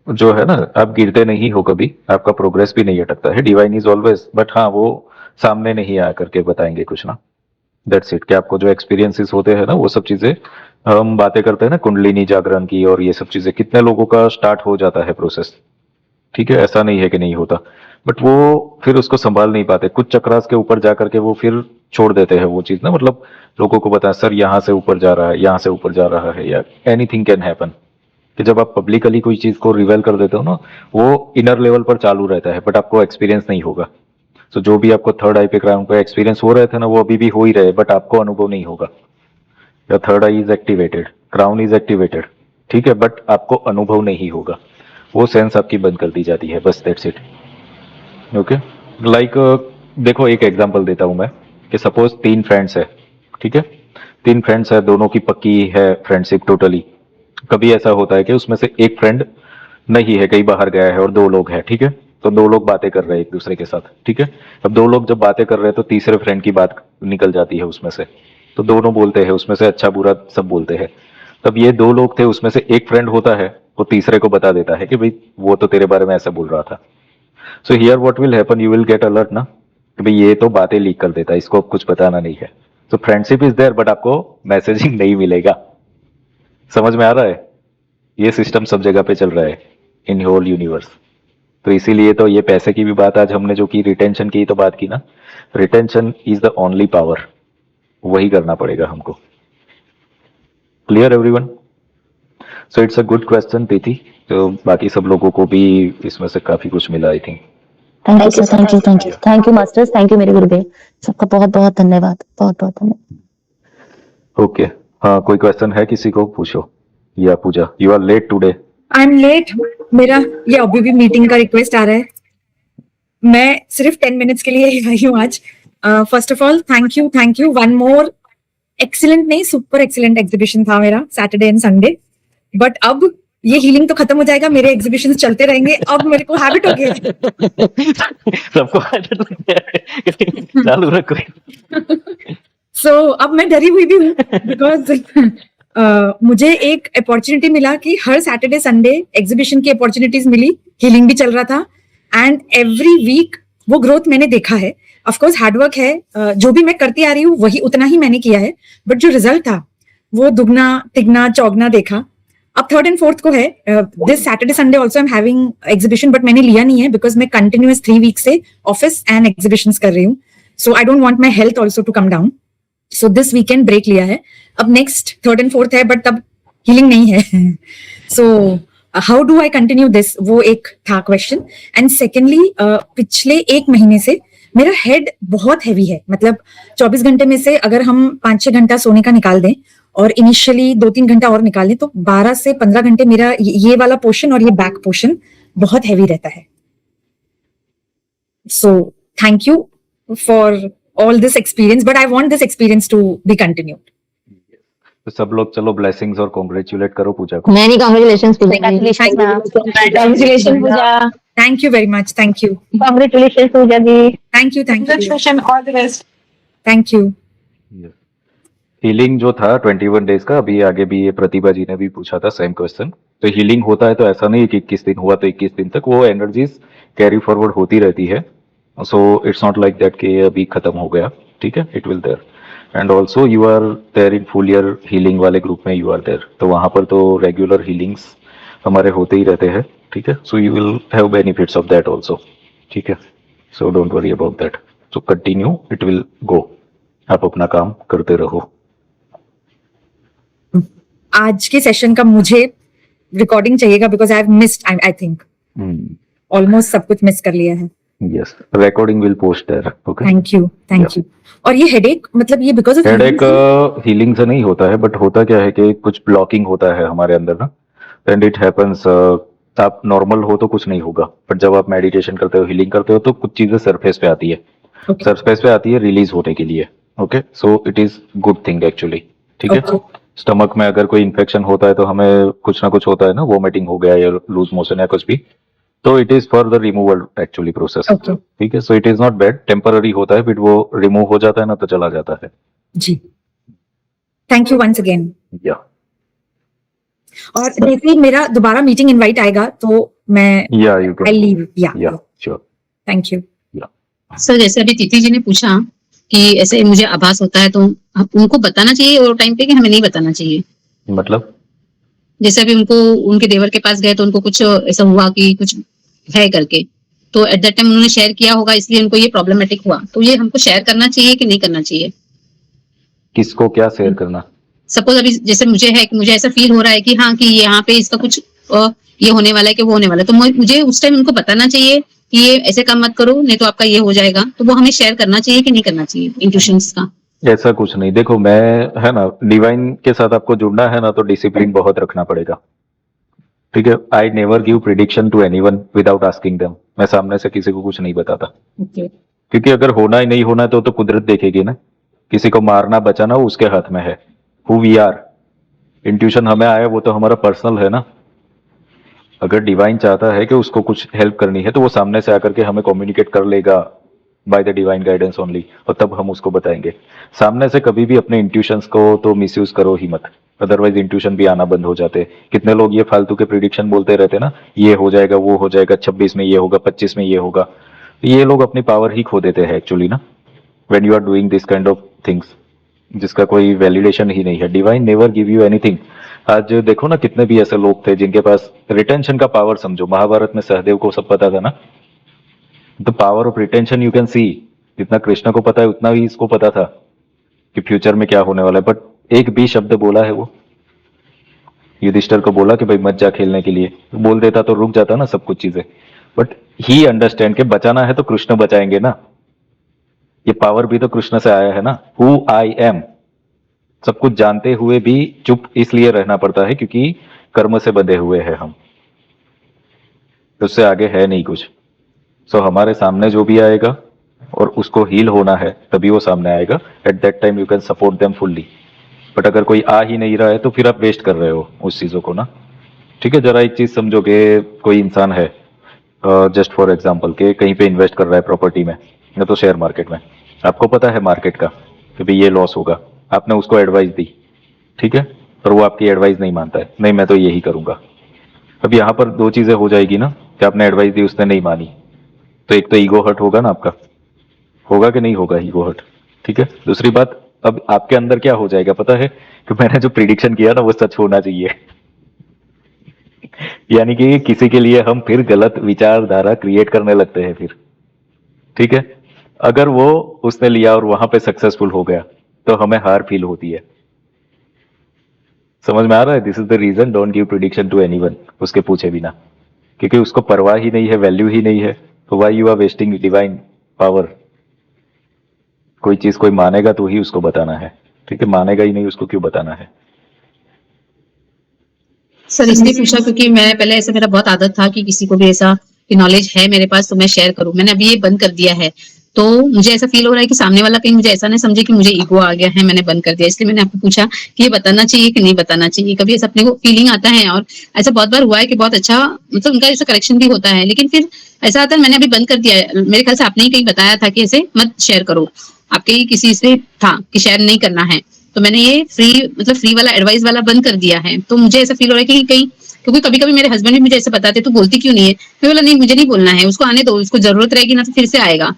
जो है ना, आप गिरते नहीं हो कभी, आपका प्रोग्रेस भी नहीं अटकता है। डिवाइन इज ऑलवेज, बट हाँ वो सामने नहीं आ करके बताएंगे कुछ ना, दैट्स इट। कि आपको जो एक्सपीरियंसेस होते हैं ना, वो सब चीजें हम बातें करते हैं ना कुंडलिनी जागरण की, और ये सब चीजें कितने लोगों का स्टार्ट हो जाता है प्रोसेस, ठीक है? ऐसा नहीं है कि नहीं होता, बट वो फिर उसको संभाल नहीं पाते। कुछ चक्रास के ऊपर जाकर के वो फिर छोड़ देते हैं वो चीज ना, मतलब लोगों को बताया सर यहाँ से ऊपर जा रहा है, यहाँ से ऊपर जा रहा है, या एनीथिंग कैन हैपन। कि जब आप पब्लिकली कोई चीज को रिवेल कर देते हो ना, वो इनर लेवल पर चालू रहता है, बट आपको एक्सपीरियंस नहीं होगा। तो जो भी आपको थर्ड आई पे क्राउन का एक्सपीरियंस हो रहे थे ना, वो अभी भी हो ही रहे, बट आपको अनुभव नहीं होगा। या third I is activated, crown is activated, ठीक है, बट आपको अनुभव नहीं होगा, वो सेंस आपकी बंद कर दी जाती है, बस दैट्स इट। ओके, लाइक देखो एक एग्जांपल देता हूं मैं, कि सपोज 3 फ्रेंड्स है, ठीक है? 3 फ्रेंड्स है, दोनों की पक्की है फ्रेंडशिप टोटली। कभी ऐसा होता है कि उसमें से एक फ्रेंड नहीं है, कहीं बाहर गया है, और 2 लोग हैं, ठीक है? तो 2 लोग बातें कर रहे हैं एक दूसरे के साथ, ठीक है? अब 2 लोग जब बातें कर रहे हैं तो तीसरे फ्रेंड की बात निकल जाती है उसमें से, तो दोनों बोलते हैं, उसमें से अच्छा बुरा सब बोलते हैं। तब ये 2 लोग थे, उसमें से एक फ्रेंड होता है, वो तीसरे को बता देता है कि भाई वो तो तेरे बारे में ऐसा बोल रहा था। So here what will happen, you will get alert ना, कि भाई ये तो बातें लीक कर देता है, इसको अब कुछ बताना नहीं है। तो फ्रेंडशिप इज देयर, बट आपको मैसेजिंग नहीं मिलेगा। समझ में आ रहा है? ये सिस्टम सब जगह पे चल रहा है इन होल यूनिवर्स। तो इसीलिए तो ये पैसे की भी बात आज हमने जो की, रिटेंशन की तो बात की ना, retention is the only power, वही करना पड़ेगा हमको। Clear everyone? So it's a good question Preeti, तो बाकी सब लोगों को भी इसमें से काफी कुछ मिला I think. Thank you sir, thank you, thank you, thank you masters, thank you मेरे गुरुदेव, सबका बहुत बहुत धन्यवाद, बहुत बहुत धन्यवाद। ओके, हाँ कोई क्वेश्चन है किसी को? पूछो। या Pooja, you are late today. I am late. मेरा ये अभी भी मीटिंग का रिक्वेस्ट आ रहा है, मैं सिर्फ 10 मिनट्स के लिए ही आई हूँ आज। First of all thank you one more excellent, नहीं सुपर एक्सीलेंट एग्जीबिशन था मेरा सैटरडे एंड संडे। बट अब ये हीलिंग तो खत्म हो जाएगा, मेरे एग्जीबिशन चलते रहेंगे, अब मेरे को हैबिट हो गया है। सबको हैबिट लग गया है, चालू रखो। सो अब मैं डरी हुई भी हूँ बिकॉज मुझे एक अपॉर्चुनिटी मिला कि हर सैटरडे संडे एग्जीबिशन की अपॉर्चुनिटीज मिली, हीलिंग भी चल रहा था एंड एवरी वीक वो ग्रोथ मैंने देखा है। ऑफ कोर्स हार्डवर्क है, जो भी मैं करती आ रही हूँ वही उतना ही मैंने किया है, बट जो रिजल्ट था वो दुगना तिगना चौगना देखा। अब 3rd and 4th को है, this Saturday Sunday also I am having exhibition, but मैंने लिया नहीं है बिकॉज मैं कंटिन्यूअस 3 वीक से ऑफिस एंड एग्जीबिशंस कर रही हूँ, so I don't want my health also to come down. So this weekend break लिया है, अब नेक्स्ट 3rd and 4th है, बट तब हीलिंग नहीं है। So how do I continue this, वो एक था क्वेश्चन। एंड सेकेंडली पिछले 1 महीने से मेरा हेड बहुत हैवी है, मतलब 24 घंटे में से अगर हम 5-6 घंटा सोने का निकाल दें और इनिशियली 2-3 घंटा और निकाल लें तो 12 से 15 घंटे मेरा ये वाला पोर्शन और ये बैक पोर्शन बहुत हैवी रहता है। So thank you for all this experience, but I want this experience to be continued. तो सब लोग चलो ब्लेसिंग्स और कांग्रेचुलेट करो पूजा को। Many congratulations Pooja, Congratulations, Pooja. Thank you very much. Thank you. Congratulations Pooja ji, Thank you. Thank you. all the best. Thank you. Healing जो था 21 days का, अभी आगे भी ये प्रतिभा जी ने भी पूछा था सेम क्वेश्चन। तो हीलिंग होता है तो ऐसा नहीं कि 21 दिन हुआ तो 21 दिन तक वो एनर्जीज कैरी फॉरवर्ड होती रहती है। So it's not like that कि अभी खत्म हो गया, ठीक है, it will there. And also you are there in full year healing वाले ग्रुप में, यू आर देयर, तो वहां पर तो रेगुलर हीलिंग्स हमारे होते ही रहते हैं, ठीक है। So you will have benefits of that also, ठीक है। So don't worry about that, so continue, it will go, आप अपना काम करते रहो। आज के सेशन का मुझे रिकॉर्डिंग चाहिएगा because I have missed, I think almost सब कुछ मिस कर लिया है। Yes, recording will post there. Okay. Thank you. और ये हेडेक, मतलब ये बिकॉज ऑफ हेडेक हीलिंग से नहीं होता है, बट होता क्या है कि कुछ ब्लॉकिंग होता है हमारे अंदर ना, एंड इट हैपेंस। आप नॉर्मल हो तो कुछ नहीं होगा, बट जब आप मेडिटेशन करते हो, हीलिंग करते हो, तो कुछ चीजें सरफेस पे आती है, सरफेस पे आती है रिलीज होने के लिए। Okay, so it is good thing actually, ठीक है। स्टमक में अगर कोई इन्फेक्शन होता है तो हमें कुछ ना कुछ होता है ना, वोमिटिंग हो गया या लूज मोशन या कुछ भी, तो it is for the removal actually process, ठीक है। So it is not bad, temporary होता है, फिर वो रिमूव हो जाता है ना तो चला जाता है जी। Thank you once again. या और जैसे ही मेरा दोबारा मीटिंग इनवाइट आएगा तो मैं यू कैन आई लीव, या श्योर, थैंक यू। सर जैसे अभी तिथि जी ने पूछा कि ऐसे मुझे आभास होता है, तो उनको बताना चाहिए और टाइम पे कि हमें नहीं बताना चाहिए? मतलब जैसे अभी उनको उनके देवर के पास गए तो उनको कुछ ऐसा हुआ कि कुछ है करके, तो एट दैट टाइम उन्होंने शेयर किया होगा, इसलिए उनको ये प्रॉब्लमेटिक हुआ, तो ये हमको शेयर करना चाहिए कि नहीं करना चाहिए? किसको क्या शेयर करना? सपोज अभी जैसे मुझे है कि मुझे ऐसा फील हो रहा है कि हाँ कि यहाँ पे इसका कुछ ये होने वाला है कि वो होने वाला है, तो मुझे उस टाइम उनको बताना चाहिए कि ये ऐसे काम मत करो नहीं तो आपका ये हो जाएगा, तो वो हमें शेयर करना चाहिए कि नहीं करना चाहिए इंट्यूशंस का? ऐसा कुछ नहीं, देखो मैं है ना, डिवाइन के साथ आपको जुड़ना है ना तो डिसिप्लिन बहुत रखना पड़ेगा, ठीक है। I never give prediction to anyone without asking them, मैं सामने से किसी को कुछ नहीं बताता, क्योंकि अगर होना ही नहीं होना है तो कुदरत देखेगी ना। किसी को मारना बचाना वो उसके हाथ में है, हु वी आर। इंट्यूशन हमें आया वो तो हमारा पर्सनल है ना। अगर डिवाइन चाहता है कि उसको कुछ हेल्प करनी है तो वो सामने से आकर के हमें कम्युनिकेट कर लेगा by the divine guidance only, और तब हम उसको बताएंगे। सामने से कभी भी अपने इंट्यूशंस को तो मिसयूज करो ही मत, अदरवाइज इंट्यूशन भी आना बंद हो जाते हैं। कितने लोग ये फालतू के प्रिडिक्शन बोलते रहते ना, ये हो जाएगा वो हो जाएगा, 26 में ये होगा, 25 में ये होगा, ये लोग अपनी पावर ही खो देते हैं एक्चुअली ना, when you are doing this kind of things जिसका कोई वैलिडेशन ही नहीं है। Divine never give you anything. आज देखो ना कितने भी ऐसे लोग थे जिनके पास रिटेंशन का पावर, समझो महाभारत में सहदेव को सब पता था ना, the power of retention you can सी। जितना कृष्ण को पता है उतना ही इसको पता था कि फ्यूचर में क्या होने वाला है, बट एक भी शब्द बोला है वो युधिष्ठिर को बोला कि भाई मत जा खेलने के लिए, बोल देता तो रुक जाता ना सब कुछ चीजें। बट ही अंडरस्टैंड के बचाना है तो कृष्ण बचाएंगे ना, ये पावर भी तो कृष्ण से आया है ना। हु आई एम, सब कुछ जानते हुए भी चुप इसलिए रहना पड़ता है क्योंकि कर्म से बंधे हुए हैं हम, उससे आगे है नहीं कुछ। सो हमारे सामने जो भी आएगा और उसको हील होना है तभी वो सामने आएगा, at that time you can support them fully. But अगर कोई आ ही नहीं रहा है तो फिर आप वेस्ट कर रहे हो उस चीजों को ना। ठीक है, जरा एक चीज समझोगे, कोई इंसान है जस्ट फॉर एग्जाम्पल के कहीं पे इन्वेस्ट कर रहा है प्रॉपर्टी में या तो शेयर मार्केट में, आपको पता है मार्केट का कि भाई ये लॉस होगा, आपने उसको एडवाइस दी, ठीक है, पर वो आपकी एडवाइस नहीं मानता है, नहीं मैं तो यही करूंगा। अब यहाँ पर दो चीजें हो जाएगी ना कि आपने एडवाइस दी, उसने नहीं मानी, तो एक तो ईगो हर्ट होगा ना आपका, होगा कि नहीं होगा ईगो हर्ट, ठीक है। दूसरी बात, अब आपके अंदर क्या हो जाएगा पता है कि मैंने जो प्रिडिक्शन किया ना वो सच होना चाहिए यानी कि किसी के लिए हम फिर गलत विचारधारा क्रिएट करने लगते हैं फिर, ठीक है। अगर वो उसने लिया और वहां पे सक्सेसफुल हो गया तो हमें हार फील होती है, समझ में आ रहा है। This is the reason, don't give prediction to anyone, उसके पूछे बिना, क्योंकि उसको परवाह ही नहीं है, वैल्यू ही नहीं है, तो why you are wasting divine power. कोई चीज कोई मानेगा तो ही उसको बताना है, ठीक है, मानेगा ही नहीं उसको क्यों बताना है। सर इसलिए पूछा क्योंकि मैं पहले ऐसा, मेरा बहुत आदत था कि किसी को भी ऐसा कि नॉलेज है मेरे पास तो मैं शेयर करूं, मैंने अभी ये बंद कर दिया है। तो मुझे ऐसा फील हो रहा है कि सामने वाला कहीं मुझे ऐसा नहीं समझे कि मुझे ईगो आ गया है, मैंने बंद कर दिया। इसलिए मैंने आपको पूछा कि ये बताना चाहिए कि नहीं बताना चाहिए। कभी ऐसा अपने को फीलिंग आता है और ऐसा बहुत बार हुआ है कि बहुत अच्छा, मतलब उनका ऐसा करेक्शन भी होता है, लेकिन फिर ऐसा आता है, मैंने अभी बंद कर दिया है। मेरे ख्याल से आपने ही कहीं बताया था कि ऐसे मत शेयर करो, आपके ही किसी से था कि शेयर नहीं करना है, तो मैंने ये फ्री वाला एडवाइस वाला बंद कर दिया है। तो मुझे ऐसा फील हो रहा है कि कहीं, क्योंकि कभी कभी मेरे हस्बैंड भी मुझे ऐसे बताते, तू बोलती क्यों नहीं है, मैं बोला नहीं मुझे नहीं बोलना है, उसको आने दो, उसको जरूरत रहेगी ना तो फिर से आएगा,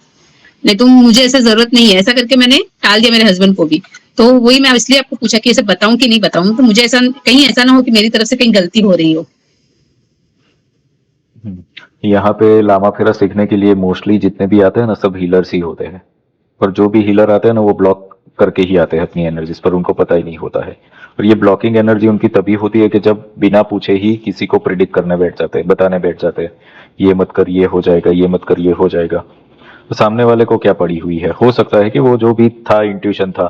नहीं तो मुझे ऐसा जरूरत नहीं है, ऐसा करके मैंने टाल दिया मेरे हस्बैंड को भी। तो वही मैं इसलिए आपको पूछा कि ऐसे बताऊं कि नहीं बताऊं, तो मुझे ऐसा कहीं ऐसा ना हो कि मेरी तरफ से कहीं गलती हो रही हो। यहाँ पे लामा फेरा सीखने के लिए मोस्टली जितने भी आते हैं ना सब हीलर्स ही होते हैं, और जो भी हीलर आते हैं ना वो ब्लॉक करके ही आते हैं अपनी एनर्जीज पर, उनको पता ही नहीं होता है। और ये ब्लॉकिंग एनर्जी उनकी तभी होती है कि जब बिना पूछे ही किसी को प्रिडिक्ट करने बैठ जाते हैं, बताने बैठ जाते हैं, ये मत कर ये हो जाएगा, ये मत कर ये हो जाएगा। तो सामने वाले को क्या पड़ी हुई है, हो सकता है कि वो जो भी था इंट्यूशन था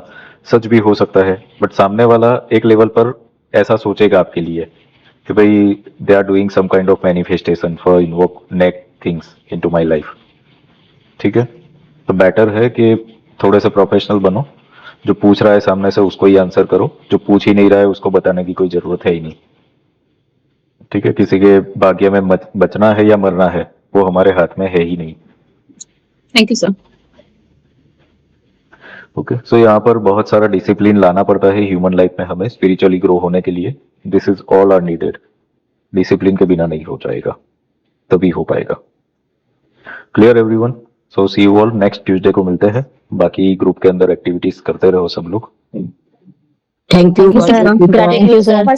सच भी हो सकता है, बट सामने वाला एक लेवल पर ऐसा सोचेगा आपके लिए कि भाई they are doing some kind of manifestation for invoke नेक थिंग्स इनटू माय लाइफ, ठीक है। तो बेटर है कि थोड़े से प्रोफेशनल बनो, जो पूछ रहा है सामने से उसको ही आंसर करो, जो पूछ ही नहीं रहा है उसको बताने की कोई जरूरत है ही नहीं, ठीक है। किसी के भाग्य में बचना है या मरना है वो हमारे हाथ में है ही नहीं। Thank you sir. ओके, सो यहाँ पर बहुत सारा डिसिप्लिन लाना पड़ता है ह्यूमन लाइफ में हमें स्पिरिचुअली ग्रो होने के लिए। This is all are needed, discipline के बिना नहीं हो जाएगा, तभी हो पाएगा। Clear everyone? So see you all, next Tuesday को मिलते हैं। बाकी ग्रुप के अंदर एक्टिविटीज करते रहो सब लोग। Thank you sir, gratitude sir.